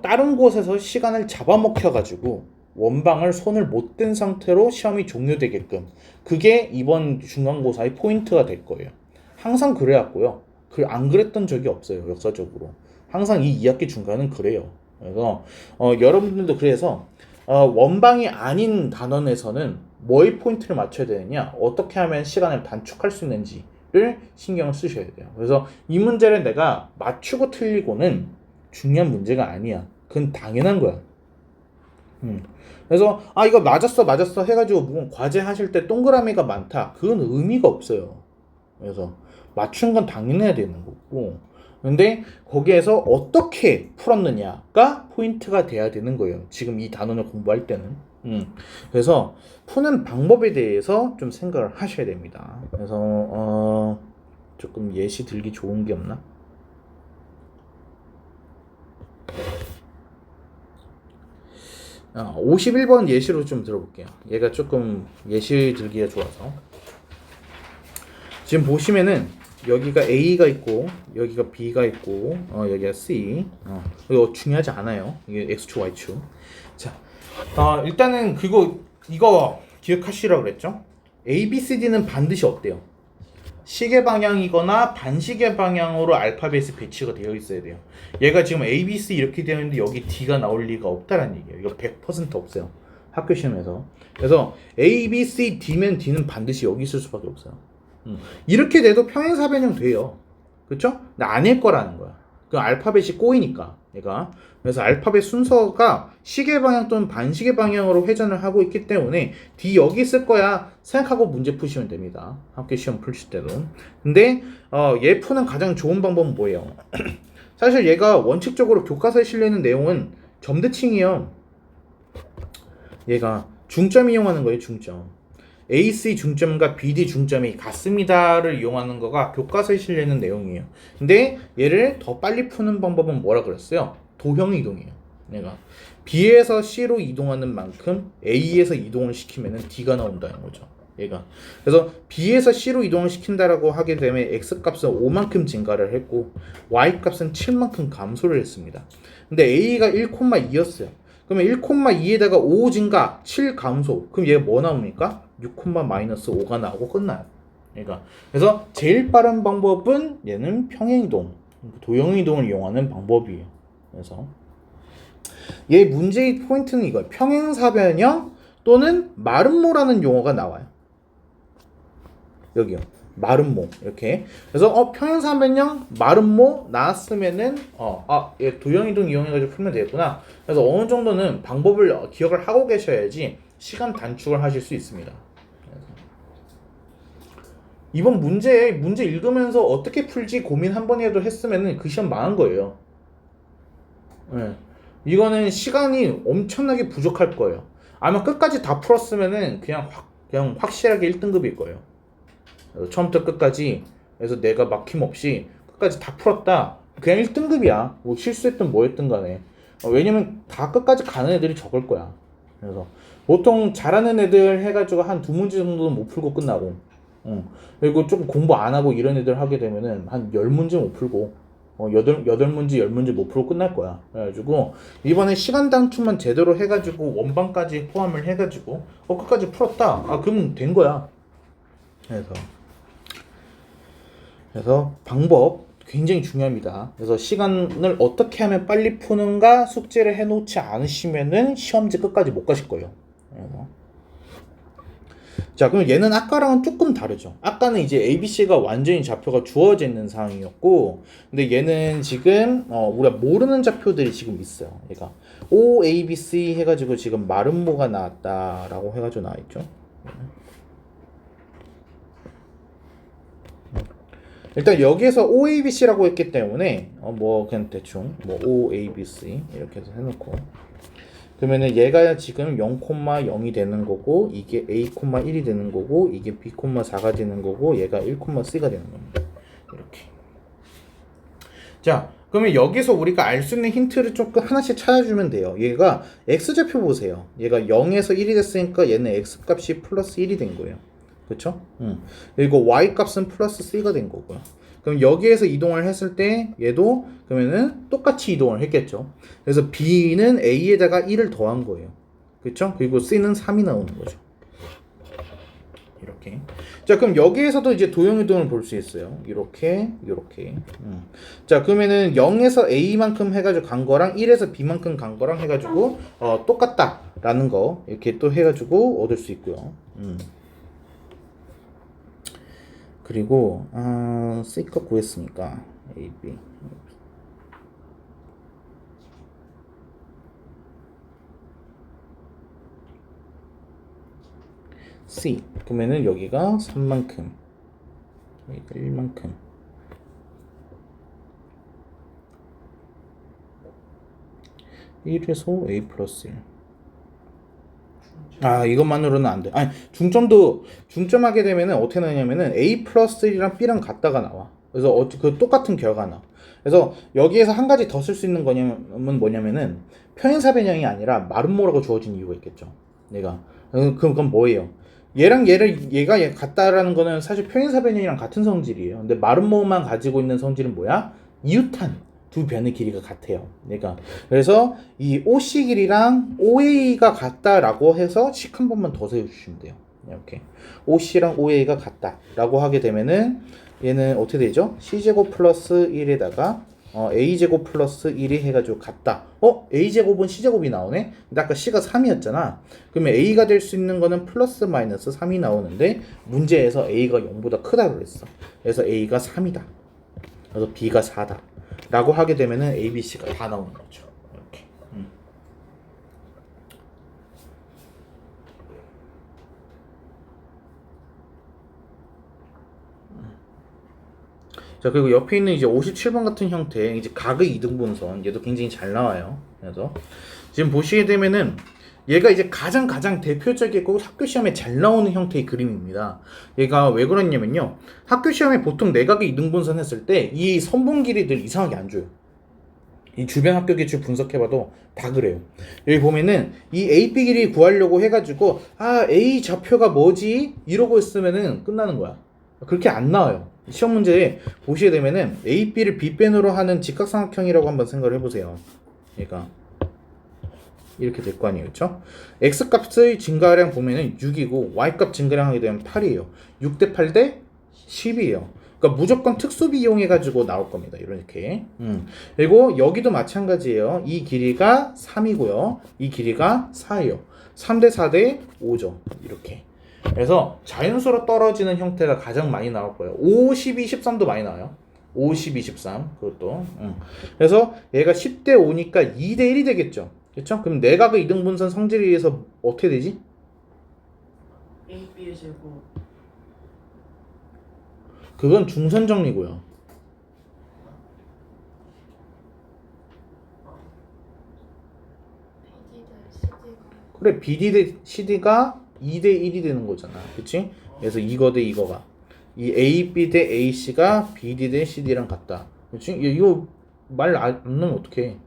다른 곳에서 시간을 잡아먹혀 가지고 원방을 손을 못 댄 상태로 시험이 종료되게끔 그게 이번 중간고사의 포인트가 될 거예요. 항상 그래왔고요. 안 그랬던 적이 없어요. 역사적으로. 항상 이 2학기 중간은 그래요. 그래서 여러분들도 그래서 원방이 아닌 단원에서는 뭐의 포인트를 맞춰야 되느냐, 어떻게 하면 시간을 단축할 수 있는지를 신경을 쓰셔야 돼요. 그래서 이 문제를 내가 맞추고 틀리고는 중요한 문제가 아니야. 그건 당연한 거야. 그래서 이거 맞았어 해가지고 뭐 과제 하실 때 동그라미가 많다, 그건 의미가 없어요. 그래서 맞춘 건 당연해야 되는 거고, 근데 거기에서 어떻게 풀었느냐가 포인트가 돼야 되는 거예요. 지금 이 단원을 공부할 때는. 그래서 푸는 방법에 대해서 좀 생각을 하셔야 됩니다. 그래서 조금 예시 들기 좋은 게 없나? 아, 51번 예시로 좀 들어볼게요. 얘가 조금 예시 들기가 좋아서. 지금 보시면은 여기가 A가 있고 여기가 B가 있고 여기가 C. 이거 중요하지 않아요. 이게 X축 Y축. 자, 일단은 그리고 이거 기억하시라고 그랬죠? A, B, C, D는 반드시 어때요? 시계 방향이거나 반시계 방향으로 알파벳이 배치가 되어 있어야 돼요. 얘가 지금 A, B, C 이렇게 되어 있는데 여기 D가 나올 리가 없다라는 얘기예요. 이거 100% 없어요. 학교 시험에서. 그래서 A, B, C, D면 D는 반드시 여기 있을 수밖에 없어요. 이렇게 돼도 평행사변형 돼요. 그쵸? 근데 아닐 거라는 거야. 그 알파벳이 꼬이니까 얘가. 그래서 알파벳 순서가 시계 방향 또는 반시계 방향으로 회전을 하고 있기 때문에 D 여기 있을 거야 생각하고 문제 푸시면 됩니다. 학교 시험 풀실 때도. 근데 얘 푸는 가장 좋은 방법은 뭐예요? 사실 얘가 원칙적으로 교과서에 실려있는 내용은 점대칭이에요. 얘가 중점 이용하는 거예요. 중점. AC 중점과 BD 중점이 같습니다를 이용하는 거가 교과서에 실려있는 내용이에요. 근데 얘를 더 빨리 푸는 방법은 뭐라 그랬어요? 도형 이동이에요. 내가 B에서 C로 이동하는 만큼 A에서 이동을 시키면은 D가 나온다는 거죠. 얘가. 그래서 B에서 C로 이동을 시킨다라고 하게 되면 X값은 5만큼 증가를 했고 Y값은 7만큼 감소를 했습니다. 근데 A가 1,2였어요. 그러면 1,2에다가 5 증가, 7 감소. 그럼 얘가 뭐 나옵니까? 6,-5가 나오고 끝나요. 그러니까 그래서 제일 빠른 방법은 얘는 평행이동, 도형이동을 이용하는 방법이에요. 그래서 얘 문제의 포인트는 이거예요. 평행사변형 또는 마름모라는 용어가 나와요. 여기요. 마름모 이렇게. 그래서 평행사변형 마름모 나왔으면은 얘 도형이동 이용해가지고 풀면 되겠구나. 그래서 어느 정도는 방법을 기억을 하고 계셔야지 시간 단축을 하실 수 있습니다. 이번 문제 읽으면서 어떻게 풀지 고민 한 번이라도 했으면은 그 시험 망한 거예요. 네. 이거는 시간이 엄청나게 부족할 거예요. 아마 끝까지 다 풀었으면은 그냥 확실하게 1등급일 거예요. 처음부터 끝까지. 그래서 내가 막힘없이 끝까지 다 풀었다. 그냥 1등급이야. 뭐 실수했든 뭐 했든 간에. 왜냐면 다 끝까지 가는 애들이 적을 거야. 그래서 보통 잘하는 애들 해가지고 한 2문제 정도는 못 풀고 끝나고, 그리고 조금 공부 안 하고 이런 애들 하게 되면은 한 10문제 못 풀고, 8문제, 10문제 못 풀고 끝날 거야. 그래가지고 이번에 시간 단축만 제대로 해가지고 원반까지 포함을 해가지고 끝까지 풀었다. 그러면 된 거야. 그래서 방법 굉장히 중요합니다. 그래서 시간을 어떻게 하면 빨리 푸는가 숙제를 해놓지 않으시면은 시험지 끝까지 못 가실 거예요. 자, 그럼 얘는 아까랑은 조금 다르죠. 아까는 이제 ABC가 완전히 좌표가 주어져 있는 상황이었고, 근데 얘는 지금 우리가 모르는 좌표들이 지금 있어요. 얘가 O, A, B, C 해가지고 지금 마름모가 나왔다라고 해가지고 나와있죠. 일단 여기에서 O, A, B, C라고 했기 때문에 그냥 대충 O, A, B, C 이렇게 해서 해놓고, 그러면은 얘가 지금 0,0이 되는 거고, 이게 A,1이 되는 거고, 이게 B,4가 되는 거고, 얘가 1,C가 되는 겁니다. 이렇게. 자, 그러면 여기서 우리가 알 수 있는 힌트를 조금 하나씩 찾아주면 돼요. 얘가 X좌표 보세요. 얘가 0에서 1이 됐으니까 얘는 X값이 플러스 1이 된 거예요. 그쵸? 그리고 Y값은 플러스 C가 된 거고요. 그럼 여기에서 이동을 했을 때 얘도 그러면은 똑같이 이동을 했겠죠. 그래서 B는 A에다가 1을 더한 거예요. 그쵸? 그리고 C는 3이 나오는 거죠. 이렇게. 자, 그럼 여기에서도 이제 도형이동을 볼 수 있어요. 이렇게. 자, 그러면은 0에서 A만큼 해가지고 간 거랑 1에서 B만큼 간 거랑 해가지고 똑같다라는 거 이렇게 또 해가지고 얻을 수 있고요. 그리고 C값 구했으니까 A, B C 그러면은 여기가 3만큼 여기가 1만큼 (1에서) A 플러스 1 이것만으로는 안 돼. 중점하게 되면은 어떻게 나냐면은 A 플러스 1이랑 B랑 같다가 나와. 그래서 그 똑같은 결과 나와. 그래서 여기에서 한 가지 더 쓸 수 있는 거냐면 뭐냐면은 평행사변형이 아니라 마름모라고 주어진 이유가 있겠죠. 그건 뭐예요? 얘가 같다라는 거는 사실 평행사변형이랑 같은 성질이에요. 근데 마름모만 가지고 있는 성질은 뭐야? 이웃한 두 변의 길이가 같아요. 그래서 이 OC 길이랑 OA가 같다라고 해서 식 한 번만 더 세워주시면 돼요. 이렇게 OC랑 OA가 같다라고 하게 되면은 얘는 어떻게 되죠? C제곱 플러스 1에다가 A제곱 플러스 1이 해가지고 같다. A제곱은 C제곱이 나오네? 근데 아까 C가 3이었잖아. 그러면 A가 될 수 있는 거는 플러스 마이너스 3이 나오는데 문제에서 A가 0보다 크다고 그랬어. 그래서 A가 3이다. 그래서 B가 4다. 라고 하게 되면은 A, B, C가 다 나오는 거죠. 이렇게. 자, 그리고 옆에 있는 이제 57번 같은 형태, 이제 각의 이등분선, 얘도 굉장히 잘 나와요. 그래서 지금 보시게 되면은 얘가 이제 가장 대표적이고 학교 시험에 잘 나오는 형태의 그림입니다. 얘가 왜 그러냐면요, 학교 시험에 보통 내각의 이등분선 했을 때 이 선분 길이들 이상하게 안 줘요. 이 주변 합격 기출 분석해봐도 다 그래요. 여기 보면은 이 A, B 길이 구하려고 해가지고 A 좌표가 뭐지? 이러고 있으면은 끝나는 거야. 그렇게 안 나와요. 시험 문제에 보시게 되면은 A, B를 빗변으로 하는 직각삼각형이라고 한번 생각을 해보세요. 그러니까 이렇게 될 거 아니에요, 그렇죠? X 값의 증가량 보면은 6이고 Y 값 증가량 하게 되면 8이에요. 6대 8대 10이에요. 그러니까 무조건 특수비 이용해가지고 나올 겁니다. 이렇게. 그리고 여기도 마찬가지예요. 이 길이가 3이고요. 이 길이가 4예요. 3대 4대 5죠. 이렇게. 그래서 자연수로 떨어지는 형태가 가장 많이 나올 거예요. 5, 12, 13도 많이 나와요. 5, 12, 13 그것도. 그래서 얘가 10대 5니까 2대 1이 되겠죠. 그렇죠? 그럼 내각의 이등분선 성질에 의해서 어떻게 되지? A, B의 제곱. 그건 중선 정리고요. 그래, BD 대 CD가 2대 1이 되는 거잖아. 그치? 그래서 이거 대 이거가. 이 AB 대 AC가 BD 대 CD랑 같다. 그치? 이거 말 안 넣으면 어떡해.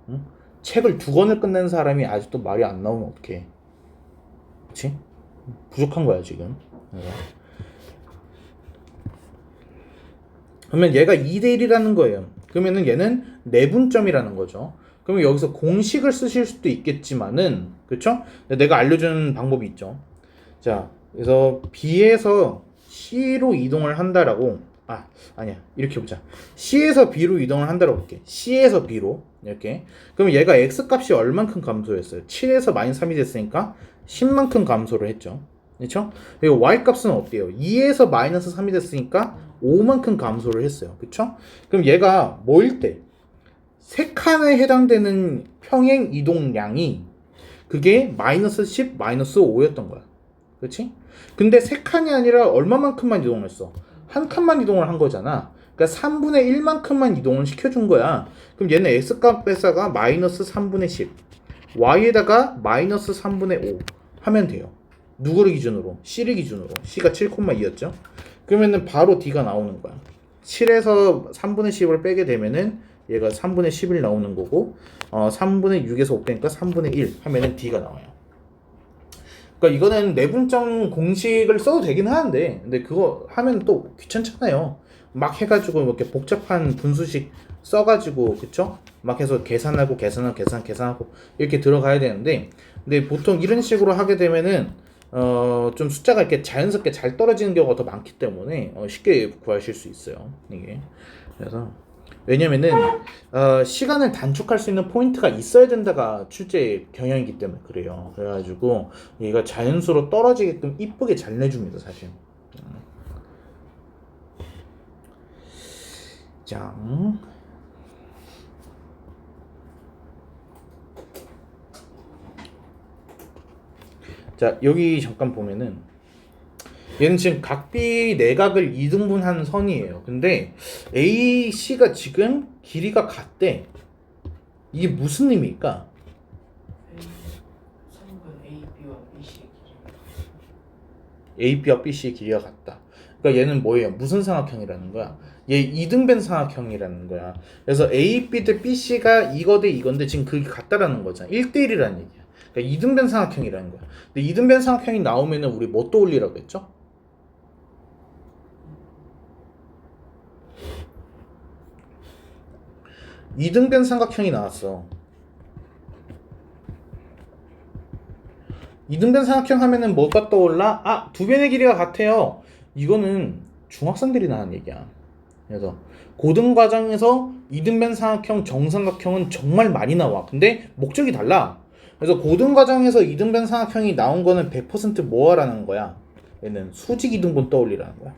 응? 책을 2권을 끝낸 사람이 아직도 말이 안 나오면 어떡해. 그치? 부족한 거야, 지금. 그러면 얘가 2대 1이라는 거예요. 그러면은 얘는 내분점이라는 거죠. 그러면 여기서 공식을 쓰실 수도 있겠지만은, 그쵸? 내가 알려준 방법이 있죠. 자, 그래서 B에서 C로 이동을 한다라고, 아니야. 이렇게 보자. C에서 B로 이동을 한다라고 볼게. C에서 B로. 이렇게. 그러면 얘가 X 값이 얼만큼 감소했어요? 7에서 마이너스 3이 됐으니까 10만큼 감소를 했죠. 그렇죠? 그리고 Y 값은 어때요? 2에서 마이너스 3이 됐으니까 5만큼 감소를 했어요. 그렇죠? 그럼 얘가 뭐일 때? 3칸에 해당되는 평행 이동량이 그게 마이너스 10, 마이너스 5였던 거야. 그렇지? 근데 3칸이 아니라 얼마만큼만 이동했어? 한 칸만 이동을 한 거잖아. 그러니까 3분의 1만큼만 이동을 시켜준 거야. 그럼 얘는 X값에다가 마이너스 3분의 10 Y에다가 마이너스 3분의 5 하면 돼요. 누구를 기준으로? C를 기준으로. C가 7,2였죠. 그러면은 바로 D가 나오는 거야. 7에서 3분의 10을 빼게 되면은 얘가 3분의 11 나오는 거고 3분의 6에서 5 빼니까 3분의 1 하면은 D가 나와요. 그러니까 이거는 내분점 공식을 써도 되긴 하는데 근데 그거 하면 또 귀찮잖아요. 막 해가지고 이렇게 복잡한 분수식 써가지고 그쵸? 막 해서 계산하고 계산하고 이렇게 들어가야 되는데 근데 보통 이런 식으로 하게 되면은 좀 숫자가 이렇게 자연스럽게 잘 떨어지는 경우가 더 많기 때문에 쉽게 구하실 수 있어요. 이게 그래서 왜냐면은 시간을 단축할 수 있는 포인트가 있어야 된다가 출제 경향이기 때문에 그래요. 그래가지고 얘가 자연수로 떨어지게끔 이쁘게 잘 내줍니다, 사실. 자, 자 여기 잠깐 보면은 얘는 지금 각비 내각을 2등분하는 선이에요. 근데 AC가 지금 길이가 같대. 이게 무슨 의미일까? 선분 A, B와 BC의 길이. AB와 BC의 길이가 같다. 그러니까 얘는 뭐예요? 무슨 삼각형이라는 거야? 얘 이등변 삼각형이라는 거야. 그래서 AB 대 BC가 이거 대 이건데 지금 그게 같다라는 거잖아. 1대1이라는 얘기야. 그러니까 이등변 삼각형이라는 거야. 근데 이등변 삼각형이 나오면은 우리 뭐 떠올리라고 했죠? 이등변 삼각형이 나왔어. 이등변 삼각형 하면은 뭐가 떠올라? 두 변의 길이가 같아요. 이거는 중학생들이 나는 얘기야. 그래서 고등 과정에서 이등변 삼각형, 정삼각형은 정말 많이 나와. 근데 목적이 달라. 그래서 고등 과정에서 이등변 삼각형이 나온 거는 100% 뭐하라는 거야? 얘는 수직 이등분 떠올리라는 거야.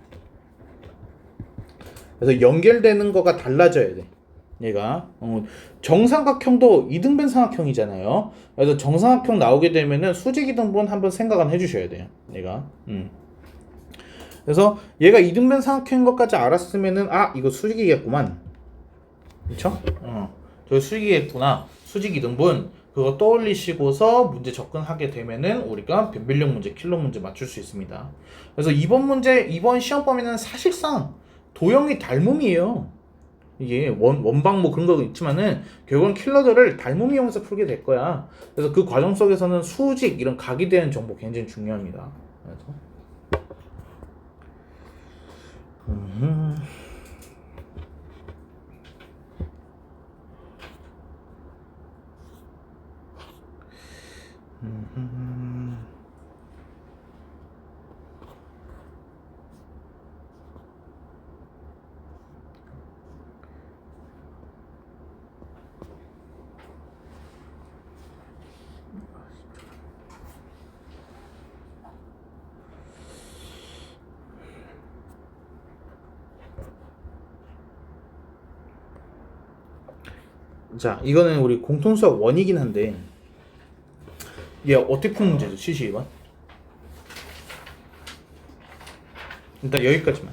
그래서 연결되는 거가 달라져야 돼. 얘가 정삼각형도 이등변 삼각형이잖아요. 그래서 정삼각형 나오게 되면은 수직 이등분 한번 생각은 해주셔야 돼요. 얘가. 그래서 얘가 이등변 삼각형인 것까지 알았으면은 이거 수직이겠구만. 그쵸? 저 수직이겠구나. 수직 이등분 그거 떠올리시고서 문제 접근하게 되면은 우리가 변별력 문제, 킬러 문제 맞출 수 있습니다. 그래서 이번 시험 범위는 사실상 도형의 닮음이에요. 이게 원방 뭐 그런 거 있지만은 결국은 킬러들을 닮음 이용해서 풀게 될 거야. 그래서 그 과정 속에서는 수직 이런 각이 되는 정보 굉장히 중요합니다. 그래서 자, 이거는 우리 공통수학 원이긴 한데 얘 어떻게 푸는 문제죠? 72번. 일단 여기까지만.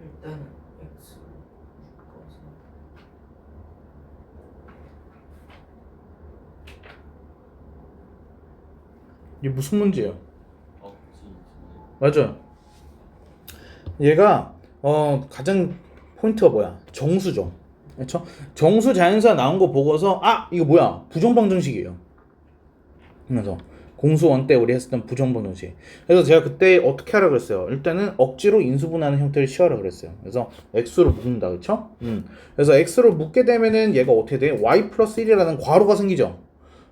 일단은 x 묶어서 이게 무슨 문제예요? 맞아. 얘가 가장 포인트가 뭐야? 정수죠. 그렇죠? 정수 자연수가 나온 거 보고서 이거 뭐야? 부정방정식이에요. 그래서 공수원 때 우리 했었던 부정방정식. 그래서 제가 그때 어떻게 하라 그랬어요? 일단은 억지로 인수분해하는 형태를 취하라 그랬어요. 그래서 x로 묶는다, 그렇죠? 그래서 x로 묶게 되면은 얘가 어떻게 돼? y 플러스 1이라는 괄호가 생기죠.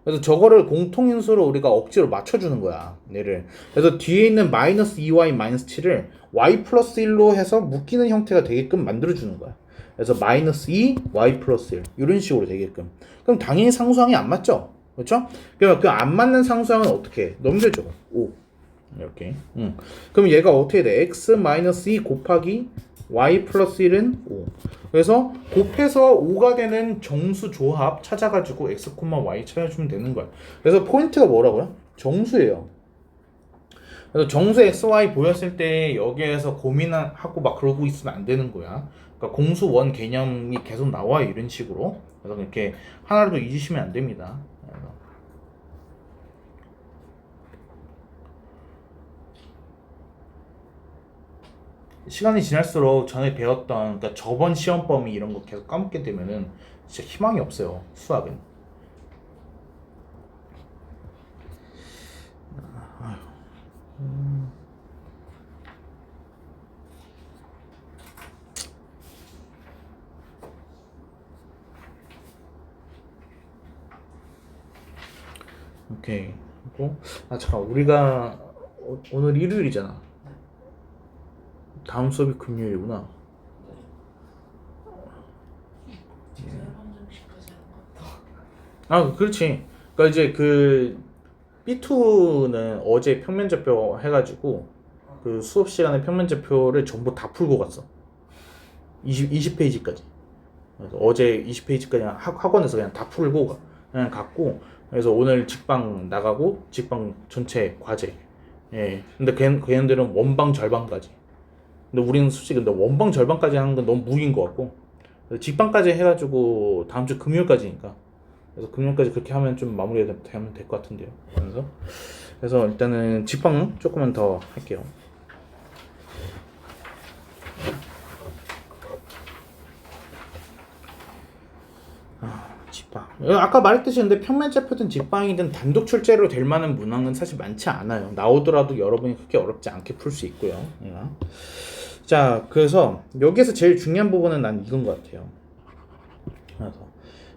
그래서 저거를 공통인수로 우리가 억지로 맞춰주는 거야, 얘를. 그래서 뒤에 있는 마이너스 2y 마이너스 7을 y 플러스 1로 해서 묶이는 형태가 되게끔 만들어주는 거야. 그래서 마이너스 2 y 플러스 1 이런 식으로 되게끔. 그럼 당연히 상수항이 안 맞죠, 그렇죠? 그럼 그 안 맞는 상수항은 어떻게 해? 넘겨줘. 5 이렇게. 그럼 얘가 어떻게 돼? x 마이너스 2 곱하기 y 플러스 1은 5. 그래서 곱해서 5가 되는 정수 조합 찾아가지고 x, y 찾아주면 되는 거야. 그래서 포인트가 뭐라고요? 정수예요. 그래서 정수 x, y 보였을 때 여기에서 고민하고 막 그러고 있으면 안 되는 거야. 그러니까 공수 원 개념이 계속 나와요, 이런 식으로. 그래서 이렇게 하나라도 잊으시면 안 됩니다. 그래서 시간이 지날수록 전에 배웠던, 그러니까 저번 시험 범위 이런 거 계속 까먹게 되면은 진짜 희망이 없어요, 수학은. 오케이. 그리고 잠깐, 우리가 오늘 일요일이잖아. 다음 수업이 금요일이구나. 방정식까지 하는 것도 그렇지. 그러니까 이제 그 B2는 어제 평면좌표 해가지고 그 수업 시간에 평면좌표를 전부 다 풀고 갔어. 20페이지까지. 그래서 어제 20페이지까지 학원에서 그냥 다 풀고 그냥 갔고, 그래서 오늘 직방 나가고 직방 전체 과제. 예. 근데 걔네들은 원방 절반까지. 근데 우리는 솔직히 근데 원방 절반까지 하는 건 너무 무리인 것 같고, 그래서 직방까지 해가지고 다음 주 금요일까지니까. 그래서 금요일까지 그렇게 하면 좀 마무리되면 될 것 같은데요. 그래서 일단은 직방 조금만 더 할게요. 직방. 아까 말했듯이 근데 평면좌표든 직방이든 단독 출제로 될 만한 문항은 사실 많지 않아요. 나오더라도 여러분이 그렇게 어렵지 않게 풀 수 있고요. 자, 그래서 여기에서 제일 중요한 부분은 난 이건 것 같아요. 그래서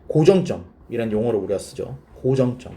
고정점이란 용어를 우리가 쓰죠. 고정점.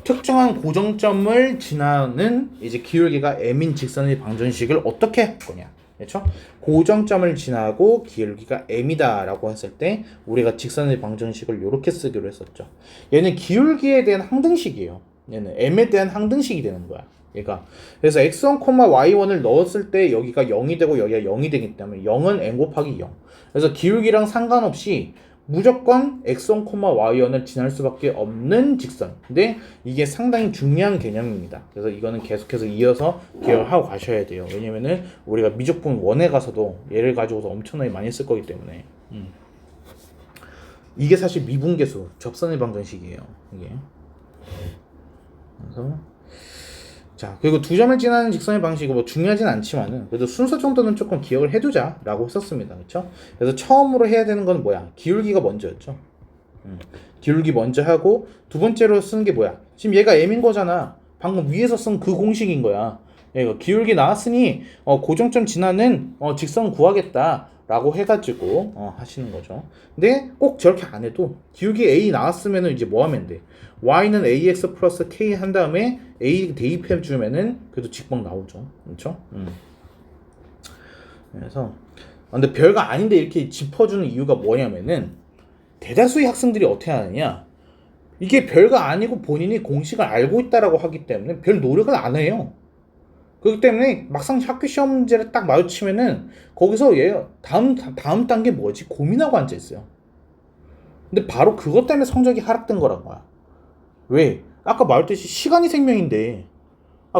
특정한 고정점을 지나는 이제 기울기가 m인 직선의 방정식을 어떻게 할 거냐. 그렇죠? 고정점을 지나고 기울기가 m이다라고 했을 때 우리가 직선의 방정식을 이렇게 쓰기로 했었죠. 얘는 기울기에 대한 항등식이에요. 얘는 m에 대한 항등식이 되는 거야, 얘가. 그래서 x1, y1을 넣었을 때 여기가 0이 되고 여기가 0이 되기 때문에 0은 n 곱하기 0. 그래서 기울기랑 상관없이 무조건 x1, y1을 지날 수밖에 없는 직선. 근데 이게 상당히 중요한 개념입니다. 그래서 이거는 계속해서 이어서 기억을 하고 가셔야 돼요. 왜냐면은 우리가 미적분 1에 가서도 얘를 가지고서 엄청나게 많이 쓸 거기 때문에. 이게 사실 미분계수, 접선의 방정식이에요, 이게. 그래서 자, 그리고 두 점을 지나는 직선의 방식이 뭐 중요하진 않지만은 그래도 순서 정도는 조금 기억을 해두자라고 했었습니다. 그렇죠? 그래서 처음으로 해야 되는 건 뭐야? 기울기가 먼저였죠. 기울기 먼저 하고 두 번째로 쓰는 게 뭐야? 지금 얘가 m인 거잖아. 방금 위에서 쓴 그 공식인 거야. 얘가 기울기 나왔으니 고정점 지나는 직선 구하겠다라고 해가지고 하시는 거죠. 근데 꼭 저렇게 안 해도 기울기 a 나왔으면은 이제 뭐 하면 돼? y는 ax 플러스 k 한 다음에 a 대입해 주면은 그래도 직방 나오죠. 그렇죠? 그래서 근데 별거 아닌데 이렇게 짚어주는 이유가 뭐냐면은 대다수의 학생들이 어떻게 하느냐, 이게 별거 아니고 본인이 공식을 알고 있다라고 하기 때문에 별 노력을 안 해요. 그렇기 때문에 막상 학교 시험 문제를 딱 마주치면은 거기서 얘 다음 단계 뭐지 고민하고 앉아 있어요. 근데 바로 그것 때문에 성적이 하락된 거란 거야. 왜? 아까 말했듯이 시간이 생명인데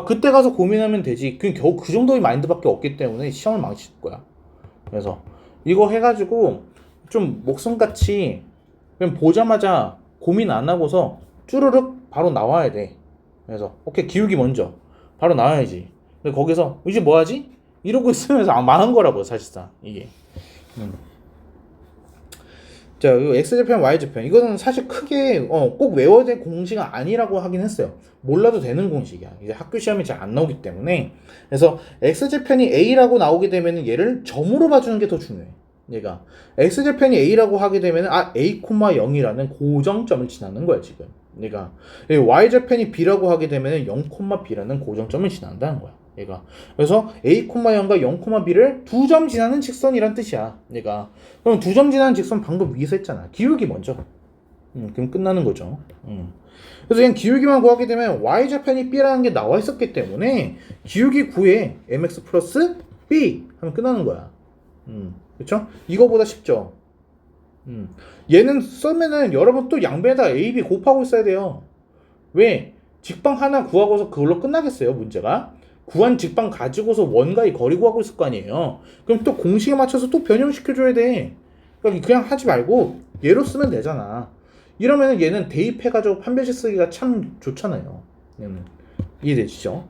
그때 가서 고민하면 되지. 그냥 겨우 그 정도의 마인드밖에 없기 때문에 시험을 망칠 거야. 그래서 이거 해가지고 좀 목숨같이 그냥 보자마자 고민 안 하고서 쭈르륵 바로 나와야 돼. 그래서 오케이, 기울기 먼저 바로 나와야지. 근데 거기서 이제 뭐 하지? 이러고 있으면서 망한 거라고 사실상 이게. 자, 이 x좌편, y좌편 이거는 사실 크게 꼭 외워야 될 공식은 아니라고 하긴 했어요. 몰라도 되는 공식이야. 이제 학교 시험이 잘 안 나오기 때문에. 그래서 x좌편이 a라고 나오게 되면은 얘를 점으로 봐주는 게 더 중요해. 얘가 x좌편이 a라고 하게 되면은 a, 0이라는 고정점을 지나는 거야 지금. 얘가 y좌편이 b라고 하게 되면은 0, b라는 고정점을 지난다는 거야. 얘가 그래서 a, 0과 0, b를 두 점 지나는 직선이란 뜻이야. 얘가 그럼 두 점 지나는 직선 방금 위에서 했잖아. 기울기 먼저. 그럼 끝나는 거죠. 그래서 그냥 기울기만 구하게 되면 y좌편이 b라는 게 나와 있었기 때문에 기울기 9에 mx 플러스 b 하면 끝나는 거야. 그렇죠? 이거보다 쉽죠. 얘는 쓰면은 여러분 또 양배에다 a, b 곱하고 있어야 돼요. 왜? 직방 하나 구하고서 그걸로 끝나겠어요, 문제가? 구한 직방 가지고서 원과의 거리 구하고 있을 거 아니에요. 그럼 또 공식에 맞춰서 또 변형시켜줘야 돼. 그러니까 그냥 하지 말고 얘로 쓰면 되잖아. 이러면은 얘는 대입해가지고 판별식 쓰기가 참 좋잖아요. 얘는 이해되시죠?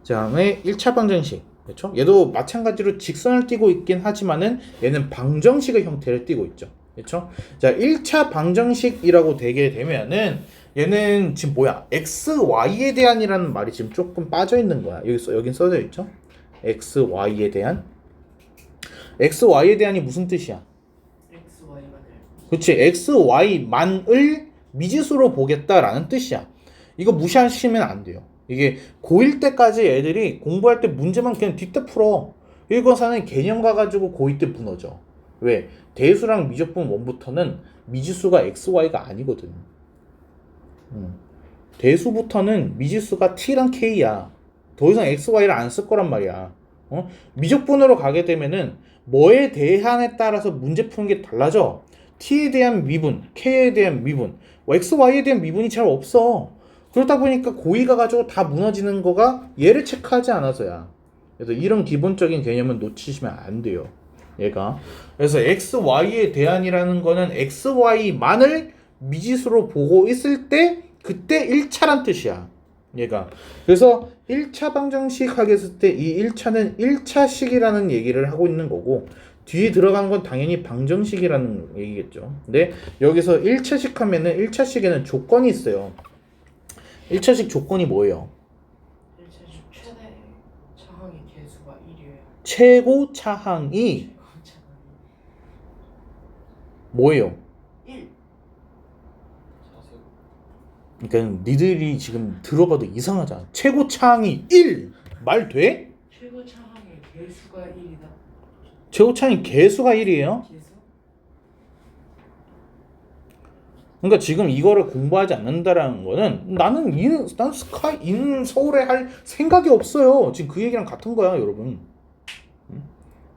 자, 다음에 1차 방정식. 그렇죠? 얘도 마찬가지로 직선을 띠고 있긴 하지만은 얘는 방정식의 형태를 띠고 있죠. 그렇죠? 자, 1차 방정식이라고 되게 되면은 얘는 지금 뭐야? x, y에 대한이라는 말이 지금 조금 빠져 있는 거야. 여긴 써져 있죠? x, y에 대한. x, y에 대한이 무슨 뜻이야? X, Y만을. 그렇지. x, y만을 미지수로 보겠다라는 뜻이야. 이거 무시하시면 안 돼요. 이게 고1 때까지 애들이 공부할 때 문제만 그냥 뒷다 풀어. 일거사는 개념 가가지고 고2 때 무너져. 왜? 대수랑 미적분 원부터는 미지수가 x, y가 아니거든. 대수부터는 미지수가 t랑 k야. 더 이상 x, y를 안 쓸 거란 말이야. 미적분으로 가게 되면은 뭐에 대한에 따라서 문제 푸는 게 달라져. t에 대한 미분, k에 대한 미분, x, y에 대한 미분이 잘 없어. 그러다 보니까 고2 가가지고 다 무너지는 거가 얘를 체크하지 않아서야. 그래서 이런 기본적인 개념은 놓치시면 안 돼요. 얘가. 그래서 x, y에 대한이라는 거는 x, y만을 미지수로 보고 있을 때 그때 1차란 뜻이야. 얘가. 그래서 1차 방정식 하겠을 때 이 1차는 1차식이라는 얘기를 하고 있는 거고 뒤에 들어간 건 당연히 방정식이라는 얘기겠죠. 근데 여기서 1차식 하면은 1차식에는 조건이 있어요. 1차식 조건이 뭐예요? 1차식 최대 차항의 개수가 1이에요. 최고 차항이 뭐예요? 1. 그러니까 니들이 지금 들어봐도 이상하잖아. 최고 차항이 1! 말 돼? 최고 차항의 개수가 1이다. 최고 차항이 개수가 1이에요? 개수? 그러니까 지금 이거를 공부하지 않는다라는 거는 나는 서울에 할 생각이 없어요. 지금 그 얘기랑 같은 거야, 여러분.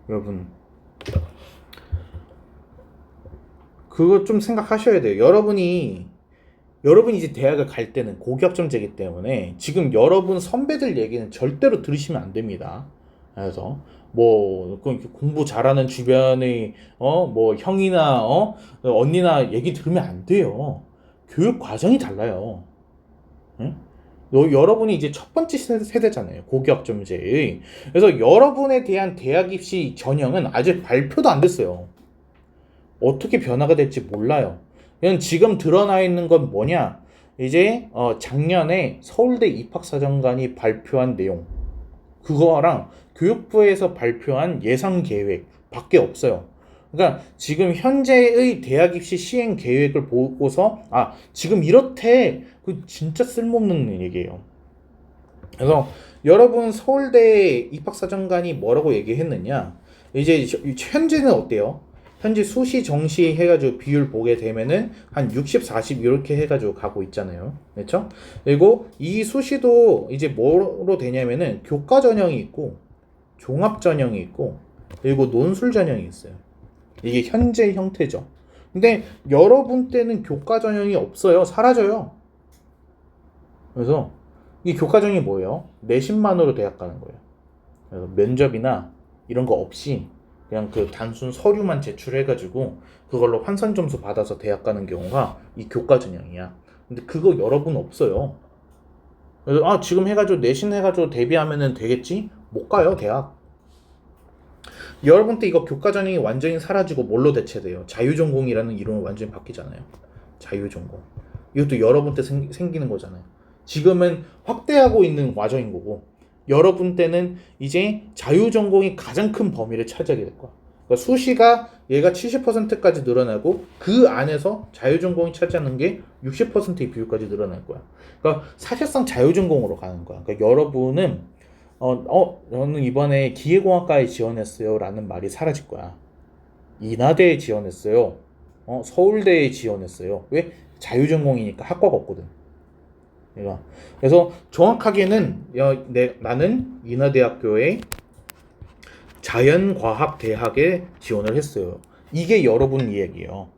여러분. 그거 좀 생각하셔야 돼요. 여러분이 이제 대학을 갈 때는 고교학점제이기 때문에 지금 여러분 선배들 얘기는 절대로 들으시면 안 됩니다. 그래서 뭐 공부 잘하는 주변의 뭐 형이나 언니나 얘기 들으면 안 돼요. 교육 과정이 달라요. 응? 여러분이 이제 첫 번째 세대잖아요. 고교학점제의. 그래서 여러분에 대한 대학 입시 전형은 아직 발표도 안 됐어요. 어떻게 변화가 될지 몰라요. 그냥 지금 드러나 있는 건 뭐냐? 이제 작년에 서울대 입학사정관이 발표한 내용, 그거랑 교육부에서 발표한 예상 계획 밖에 없어요. 그러니까 지금 현재의 대학 입시 시행 계획을 보고서 지금 이렇대. 그 진짜 쓸모없는 얘기예요. 그래서 여러분 서울대 입학사정관이 뭐라고 얘기했느냐? 이제 현재는 어때요? 현재 수시 정시 해가지고 비율 보게 되면은 한 60, 40 이렇게 해가지고 가고 있잖아요. 그렇죠? 그리고 이 수시도 이제 뭐로 되냐면은 교과 전형이 있고 종합 전형이 있고 그리고 논술 전형이 있어요. 이게 현재 형태죠. 근데 여러분 때는 교과 전형이 없어요. 사라져요. 그래서 이 교과 전형이 뭐예요? 내신만으로 대학 가는 거예요. 그래서 면접이나 이런 거 없이 그냥 그 단순 서류만 제출해가지고 그걸로 환산 점수 받아서 대학 가는 경우가 이 교과 전형이야. 근데 그거 여러분 없어요. 그래서 지금 해가지고 내신 해가지고 대비하면은 되겠지? 못 가요 대학. 여러분 때 이거 교과 전형이 완전히 사라지고 뭘로 대체돼요? 자유전공이라는 이름으로 완전히 바뀌잖아요. 자유전공. 이것도 여러분 때 생기는 거잖아요. 지금은 확대하고 있는 과정인 거고 여러분 때는 이제 자유전공이 가장 큰 범위를 차지하게 될 거야. 그러니까 수시가 얘가 70%까지 늘어나고 그 안에서 자유전공이 차지하는 게 60%의 비율까지 늘어날 거야. 그러니까 사실상 자유전공으로 가는 거야. 그러니까 여러분은 저는 이번에 기계공학과에 지원했어요 라는 말이 사라질 거야. 인하대에 지원했어요. 서울대에 지원했어요. 왜? 자유전공이니까 학과가 없거든. 그래서 정확하게는 나는 인하대학교의 자연과학대학에 지원을 했어요. 이게 여러분 이야기예요.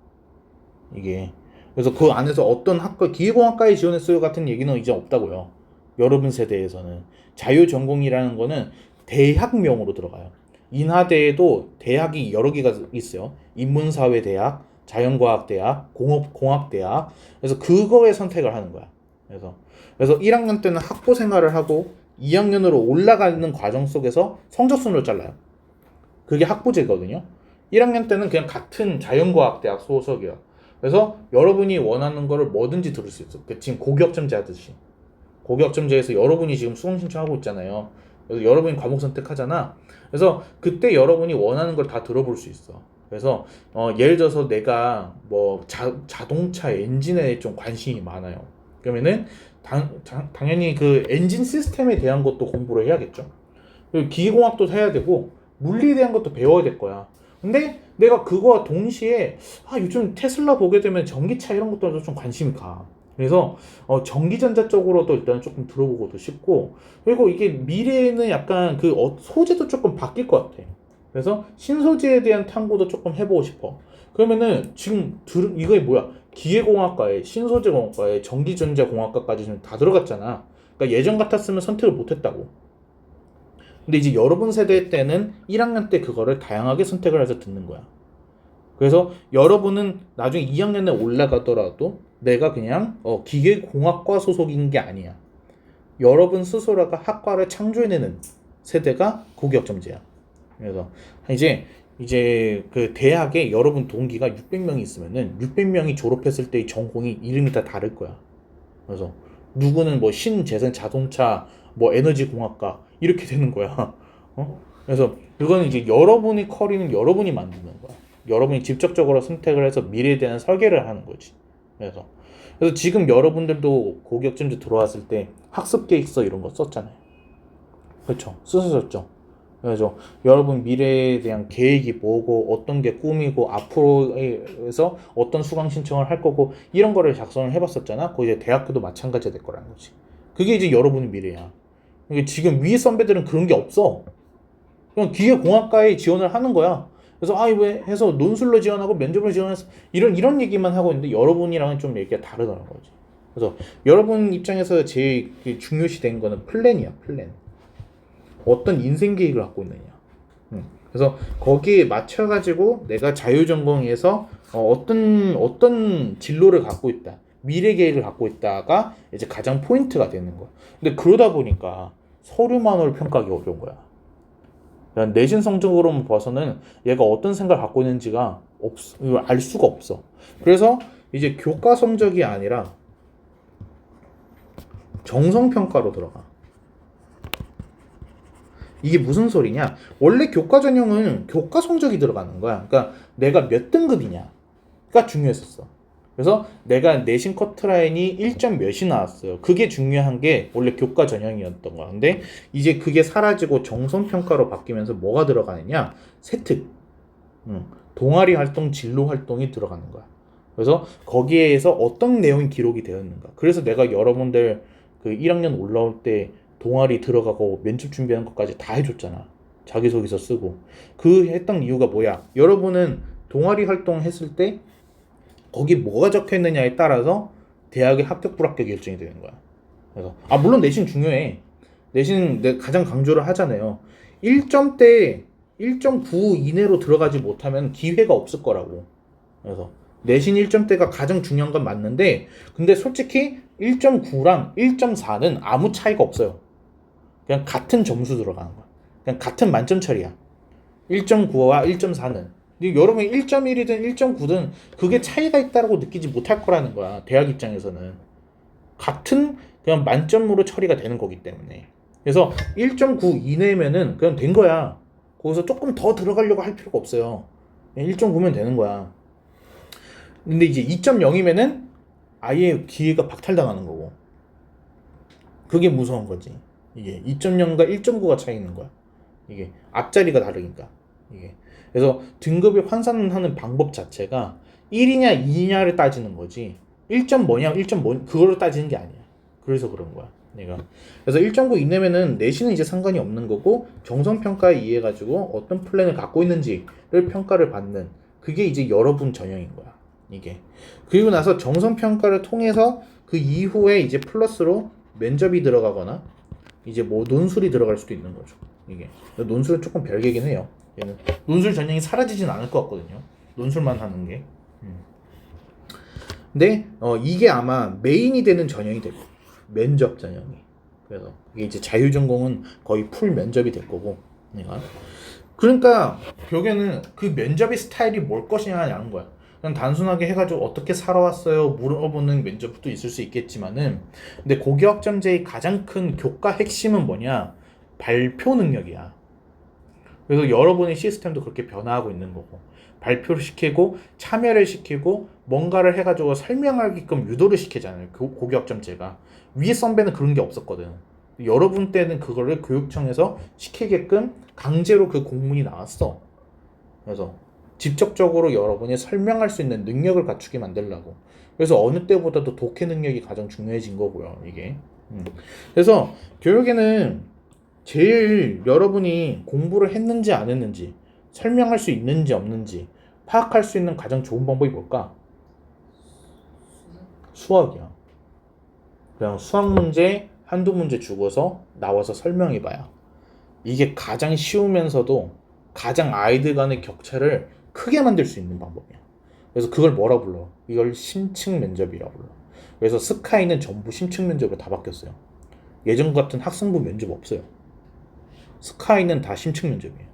이게. 그래서 그 안에서 어떤 학과, 기계공학과에 지원했어요 같은 얘기는 이제 없다고요. 여러분 세대에서는. 자유전공이라는 거는 대학명으로 들어가요. 인하대에도 대학이 여러 개가 있어요. 인문사회대학, 자연과학대학, 공학대학. 그래서 그거에 선택을 하는 거야. 그래서 1학년 때는 학부 생활을 하고 2학년으로 올라가는 과정 속에서 성적순으로 잘라요. 그게 학부제거든요. 1학년 때는 그냥 같은 자연과학대학 소속이에요. 그래서 여러분이 원하는 거를 뭐든지 들을 수 있어요. 지금 고교학점제 하듯이. 고교학점제에서 여러분이 지금 수강 신청하고 있잖아요. 그래서 여러분이 과목 선택하잖아. 그래서 그때 여러분이 원하는 걸 다 들어볼 수 있어. 그래서 예를 들어서 내가 뭐 자동차 엔진에 좀 관심이 많아요. 그러면은 당연히 그 엔진 시스템에 대한 것도 공부를 해야겠죠. 그리고 기계공학도 해야 되고 물리에 대한 것도 배워야 될 거야. 근데 내가 그거와 동시에 요즘 테슬라 보게 되면 전기차 이런 것들도 좀 관심이 가. 그래서 전기전자 쪽으로도 일단 조금 들어보고도 싶고 그리고 이게 미래에는 약간 그 소재도 조금 바뀔 것 같아. 그래서 신소재에 대한 탐구도 조금 해보고 싶어. 그러면은 지금 이게 뭐야? 기계공학과에 신소재공학과에 전기전자공학과까지 좀 다 들어갔잖아. 그러니까 예전 같았으면 선택을 못했다고. 근데 이제 여러분 세대 때는 1학년 때 그거를 다양하게 선택을 해서 듣는 거야. 그래서 여러분은 나중에 2학년에 올라가더라도 내가 그냥 기계공학과 소속인 게 아니야. 여러분 스스로가 학과를 창조해내는 세대가 고교학점제야. 그래서 이제 그 대학에 여러분 동기가 600명이 있으면은 600명이 졸업했을 때의 전공이 이름이 다 다를 거야. 그래서 누구는 뭐 신재생 자동차 뭐 에너지 공학과 이렇게 되는 거야. 그래서 그거는 이제 여러분의 커리는 여러분이 만드는 거야. 여러분이 직접적으로 선택을 해서 미래에 대한 설계를 하는 거지. 그래서 지금 여러분들도 고교학점제 들어왔을 때 학습 계획서 이런 거 썼잖아요. 그렇죠? 쓰셨죠? 그래서 여러분 미래에 대한 계획이 뭐고 어떤 게 꿈이고 앞으로에서 어떤 수강 신청을 할 거고 이런 거를 작성을 해봤었잖아. 그거 이제 대학교도 마찬가지가 될 거라는 거지. 그게 이제 여러분의 미래야. 지금 위에 선배들은 그런 게 없어. 그냥 기계공학과에 지원을 하는 거야. 그래서 왜 해서 논술로 지원하고 면접으로 지원해서 이런 얘기만 하고 있는데 여러분이랑은 좀 얘기가 다르다는 거지. 그래서 여러분 입장에서 제일 중요시 된 거는 플랜이야. 플랜. 어떤 인생 계획을 갖고 있느냐. 그래서 거기에 맞춰가지고 내가 자유전공에서 어떤 진로를 갖고 있다. 미래 계획을 갖고 있다가 이제 가장 포인트가 되는 거야. 근데 그러다 보니까 서류만으로 평가하기 어려운 거야. 그냥 내신 성적으로만 봐서는 얘가 어떤 생각을 갖고 있는지가 알 수가 없어. 그래서 이제 교과 성적이 아니라 정성 평가로 들어가. 이게 무슨 소리냐? 원래 교과 전형은 교과 성적이 들어가는 거야. 그러니까 내가 몇 등급이냐가 중요했었어. 그래서 내가 내신 커트라인이 1점 몇이 나왔어요. 그게 중요한 게 원래 교과 전형이었던 거야. 근데 이제 그게 사라지고 정성 평가로 바뀌면서 뭐가 들어가느냐? 세특, 동아리 활동, 진로 활동이 들어가는 거야. 그래서 거기에서 어떤 내용이 기록이 되었는가. 그래서 내가 여러분들 그 1학년 올라올 때 동아리 들어가고 면접 준비하는 것까지 다 해줬잖아. 자기소개서 쓰고. 그 했던 이유가 뭐야? 여러분은 동아리 활동 했을 때 거기 뭐가 적혀 있느냐에 따라서 대학의 합격 불합격 결정이 되는 거야. 그래서 물론 내신 중요해. 내신 가장 강조를 하잖아요. 1점대 1.9 이내로 들어가지 못하면 기회가 없을 거라고. 그래서 내신 1점대가 가장 중요한 건 맞는데 근데 솔직히 1.9랑 1.4는 아무 차이가 없어요. 그냥 같은 점수 들어가는 거야. 그냥 같은 만점 처리야. 1.9와 1.4는. 여러분 1.1이든 1.9든 그게 차이가 있다고 느끼지 못할 거라는 거야. 대학 입장에서는. 같은 그냥 만점으로 처리가 되는 거기 때문에. 그래서 1.9 이내면은 그냥 된 거야. 거기서 조금 더 들어가려고 할 필요가 없어요. 1.9면 되는 거야. 근데 이제 2.0이면은 아예 기회가 박탈당하는 거고. 그게 무서운 거지. 이게 2.0과 1.9가 차이 있는 거야. 이게 앞자리가 다르니까. 이게. 그래서 등급을 환산하는 방법 자체가 1이냐 2냐를 따지는 거지 1점 뭐냐 1점 뭐 그거를 따지는 게 아니야. 그래서 그런 거야 내가. 그래서 1.9 이내면은 내신은 이제 상관이 없는 거고 정성평가에 의해 가지고 어떤 플랜을 갖고 있는지를 평가를 받는 그게 이제 여러분 전형인 거야 이게. 그리고 나서 정성평가를 통해서 그 이후에 이제 플러스로 면접이 들어가거나 이제 뭐 논술이 들어갈 수도 있는 거죠 이게. 논술은 조금 별개긴 해요. 얘는 논술 전형이 사라지진 않을 것 같거든요. 논술만 하는 게. 근데 이게 아마 메인이 되는 전형이 될 거예요. 면접 전형이. 그래서 이게 이제 자유전공은 거의 풀 면접이 될 거고. 내가. 그러니까 결국에는 그 면접의 스타일이 뭘 것이냐는 거야. 그냥 단순하게 해가지고 어떻게 살아왔어요 물어보는 면접도 있을 수 있겠지만은 근데 고교학점제의 가장 큰 교과 핵심은 뭐냐? 발표 능력이야. 그래서 여러분의 시스템도 그렇게 변화하고 있는 거고 발표를 시키고 참여를 시키고 뭔가를 해가지고 설명하게끔 유도를 시키잖아요. 고교학점제가. 위에 선배는 그런 게 없었거든. 여러분 때는 그거를 교육청에서 시키게끔 강제로 그 공문이 나왔어. 그래서 직접적으로 여러분이 설명할 수 있는 능력을 갖추게 만들려고. 그래서 어느 때보다도 독해 능력이 가장 중요해진 거고요. 이게. 그래서 교육에는 제일 여러분이 공부를 했는지 안 했는지 설명할 수 있는지 없는지 파악할 수 있는 가장 좋은 방법이 뭘까? 수학이야. 그냥 수학 문제 한두 문제 주고서 나와서 설명해봐야 이게 가장 쉬우면서도 가장 아이들 간의 격차를 크게 만들 수 있는 방법이야. 그래서 그걸 뭐라 불러? 이걸 심층 면접이라 불러. 그래서 스카이는 전부 심층 면접으로 다 바뀌었어요. 예전 같은 학생부 면접 없어요. 스카이는 다 심층 면접이에요.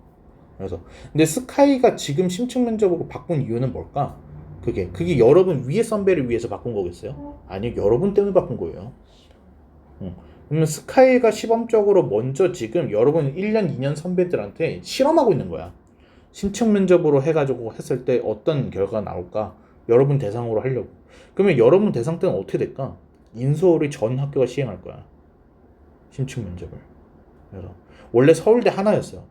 그래서 근데 스카이가 지금 심층 면접으로 바꾼 이유는 뭘까? 그게 여러분 위에 선배를 위해서 바꾼 거겠어요? 아니 여러분 때문에 바꾼 거예요. 그러면 스카이가 시범적으로 먼저 지금 여러분 1년 2년 선배들한테 실험하고 있는 거야. 심층 면접으로 해가지고 했을 때 어떤 결과가 나올까? 여러분 대상으로 하려고. 그러면 여러분 대상 때는 어떻게 될까? 인서울이 전 학교가 시행할 거야. 심층 면접을. 그래서 원래 서울대 하나였어요.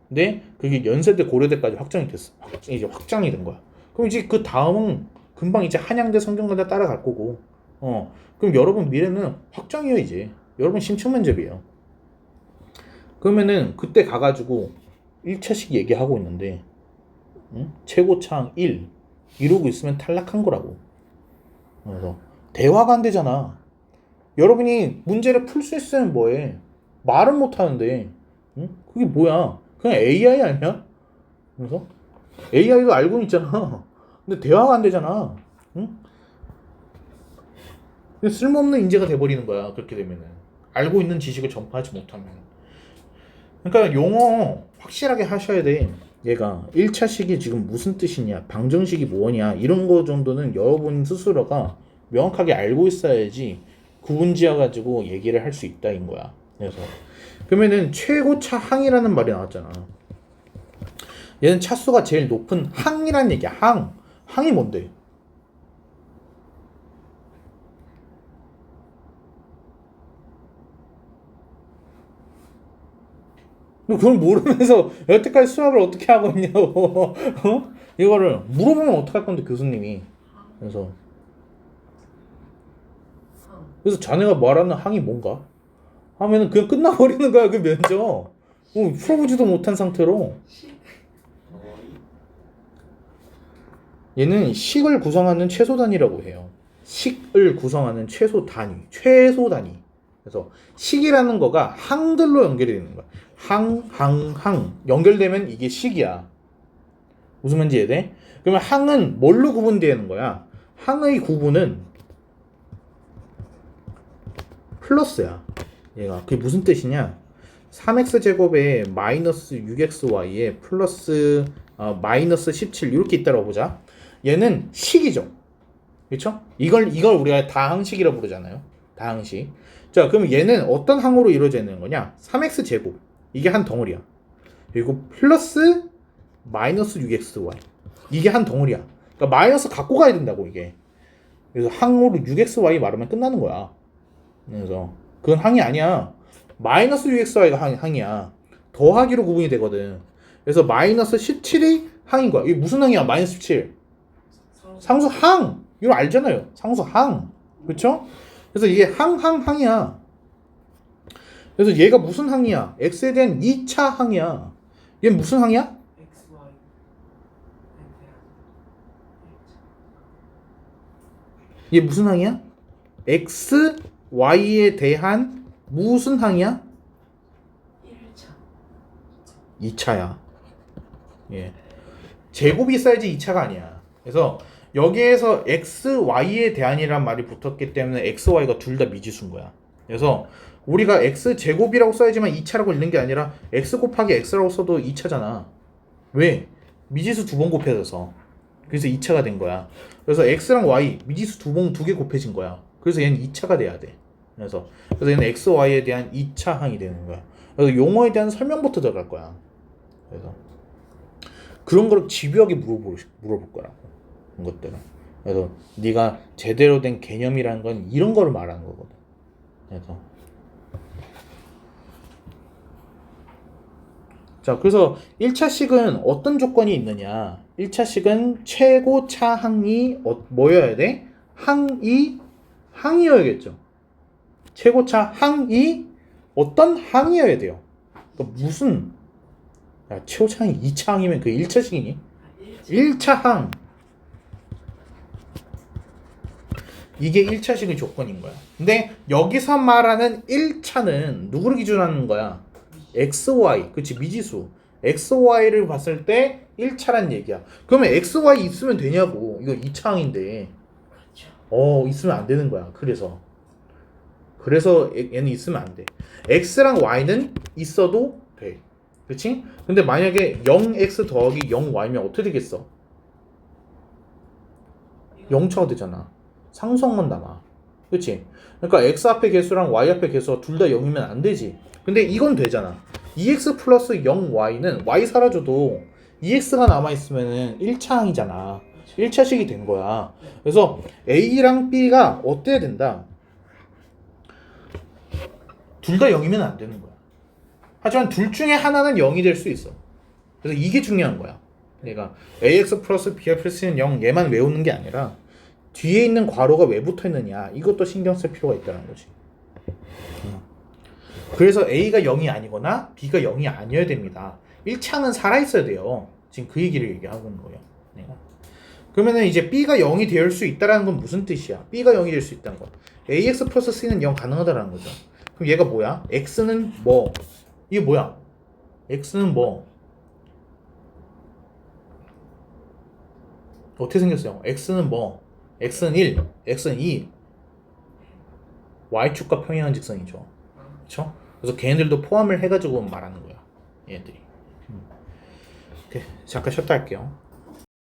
근데 그게 연세대 고려대까지 확장이 됐어. 이제 확장이 된 거야. 그럼 이제 그 다음은 금방 이제 한양대 성균관대 따라갈 거고. 그럼 여러분 미래는 확장이에요 이제. 여러분 심층 면접이에요. 그러면은 그때 가가지고 1차씩 얘기하고 있는데 최고창 1 이러고 있으면 탈락한 거라고. 그래서 대화가 안 되잖아. 여러분이 문제를 풀 수 있으면 뭐해? 말은 못 하는데 그게 뭐야? 그냥 AI 아니야? 그래서 AI도 알고는 있잖아. 근데 대화가 안 되잖아. 쓸모없는 인재가 돼버리는 거야. 그렇게 되면은 알고 있는 지식을 전파하지 못하면. 그러니까 용어 확실하게 하셔야 돼. 얘가 1차식이 지금 무슨 뜻이냐, 방정식이 뭐냐 이런 거 정도는 여러분 스스로가 명확하게 알고 있어야지 구분지어 가지고 얘기를 할 수 있다인 거야. 그래서 그러면은 최고차 항이라는 말이 나왔잖아. 얘는 차수가 제일 높은 항이라는 얘기야. 항이 뭔데? 너 그걸 모르면서 여태까지 수학을 어떻게 하고 있냐고. 어? 이거를 물어보면 어떡할 건데 교수님이. 그래서 자네가 말하는 항이 뭔가? 하면은 그냥 끝나버리는 거야 그 면접. 풀어보지도 못한 상태로. 얘는 식을 구성하는 최소 단위라고 해요. 식을 구성하는 최소 단위. 그래서 식이라는 거가 항들로 연결이 되는 거야. 항 연결되면 이게 식이야. 무슨 말인지 이해돼? 그러면 항은 뭘로 구분되는 거야? 항의 구분은 플러스야. 얘가 그게 무슨 뜻이냐? 3x 제곱에 마이너스 6xy에 플러스 마이너스 17 이렇게 있다고 보자. 얘는 식이죠. 그렇죠? 이걸 우리가 다항식이라고 부르잖아요. 다항식. 자, 그럼 얘는 어떤 항으로 이루어져 있는 거냐? 3x 제곱. 이게 한 덩어리야. 그리고 플러스 마이너스 6xy. 이게 한 덩어리야. 그러니까 마이너스 갖고 가야 된다고 이게. 그래서 항으로 6xy 말하면 끝나는 거야. 그래서 그건 항이 아니야. 마이너스 6xy가 항이야. 더하기로 구분이 되거든. 그래서 마이너스 17이 항인 거야. 이게 무슨 항이야? 마이너스 17. 상수항. 이거 알잖아요. 상수항. 그렇죠? 그래서 이게 항이야. 그래서 얘가 무슨 항이야? x에 대한 2차 항이야. 얘는 무슨 항이야? 얘 무슨 항이야? x, y에 대한 무슨 항이야? 2차야. 예. 제곱이 있어야지 2차가 아니야. 그래서 여기에서 x, y에 대한이란 말이 붙었기 때문에 x, y가 둘 다 미지수인 거야. 그래서 우리가 x 제곱이라고 써야지만 2차라고 읽는 게 아니라 x 곱하기 x라고 써도 2차잖아. 왜? 미지수 두 번 곱해져서. 그래서 2차가 된 거야. 그래서 x랑 y 미지수 두 개 곱해진 거야. 그래서 얘는 2차가 돼야 돼. 그래서 얘는 x, y에 대한 2차 항이 되는 거야. 그래서 용어에 대한 설명부터 들어갈 거야. 그래서 그런 거를 집요하게 물어볼 거라고. 그런 것들은. 그래서 네가 제대로 된 개념이라는 건 이런 거를 말하는 거거든. 그래서 1차식은 어떤 조건이 있느냐? 1차식은 최고차 항이 뭐여야 돼? 항이어야겠죠. 최고차 항이 어떤 항이어야 돼요. 그러니까 무슨 최고차 항이 2차 항이면 그 1차식이니? 1차 항. 이게 1차식의 조건인 거야. 근데 여기서 말하는 1차는 누구를 기준으로 하는 거야? XY. 그치, 미지수. XY를 봤을 때 1차란 얘기야. 그러면 XY 있으면 되냐고. 이거 2차항인데. 있으면 안 되는 거야. 그래서 얘는 있으면 안 돼. X랑 Y는 있어도 돼. 그치? 근데 만약에 0X 더하기 0Y면 어떻게 되겠어? 0차가 되잖아. 상수항만 남아. 그치? 그러니까 X 앞에 개수랑 Y 앞에 개수가 둘 다 0이면 안 되지. 근데 이건 되잖아. 2X 플러스 0Y는 Y 사라져도 2X가 남아있으면 1차항이잖아. 1차식이 된 거야. 그래서 A랑 B가 어때야 된다? 둘 다 0이면 안 되는 거야. 하지만 둘 중에 하나는 0이 될 수 있어. 그래서 이게 중요한 거야. 내가 AX 플러스 BR 플러스는 0 얘만 외우는 게 아니라 뒤에 있는 괄호가 왜 붙어 있느냐 이것도 신경 쓸 필요가 있다는 거지. 그래서 A가 0이 아니거나 B가 0이 아니어야 됩니다. 1차는 살아있어야 돼요. 지금 그 얘기를 얘기하고 있는 거예요. 내가. 그러면은 이제 B가 0이 될 수 있다는 건 무슨 뜻이야? B가 0이 될 수 있다는 거. AX 플러스 C는 0 가능하다라는 거죠. 그럼 얘가 뭐야? X는 뭐? 이게 뭐야? X는 뭐? 어떻게 생겼어요? X는 뭐? X는 1, X는 2. y축과 평행한 직선이죠. 그렇죠? 그래서 걔네들도 포함을 해가지고 말하는 거야. 얘들이. 오케이. 잠깐 쉬었다 할게요.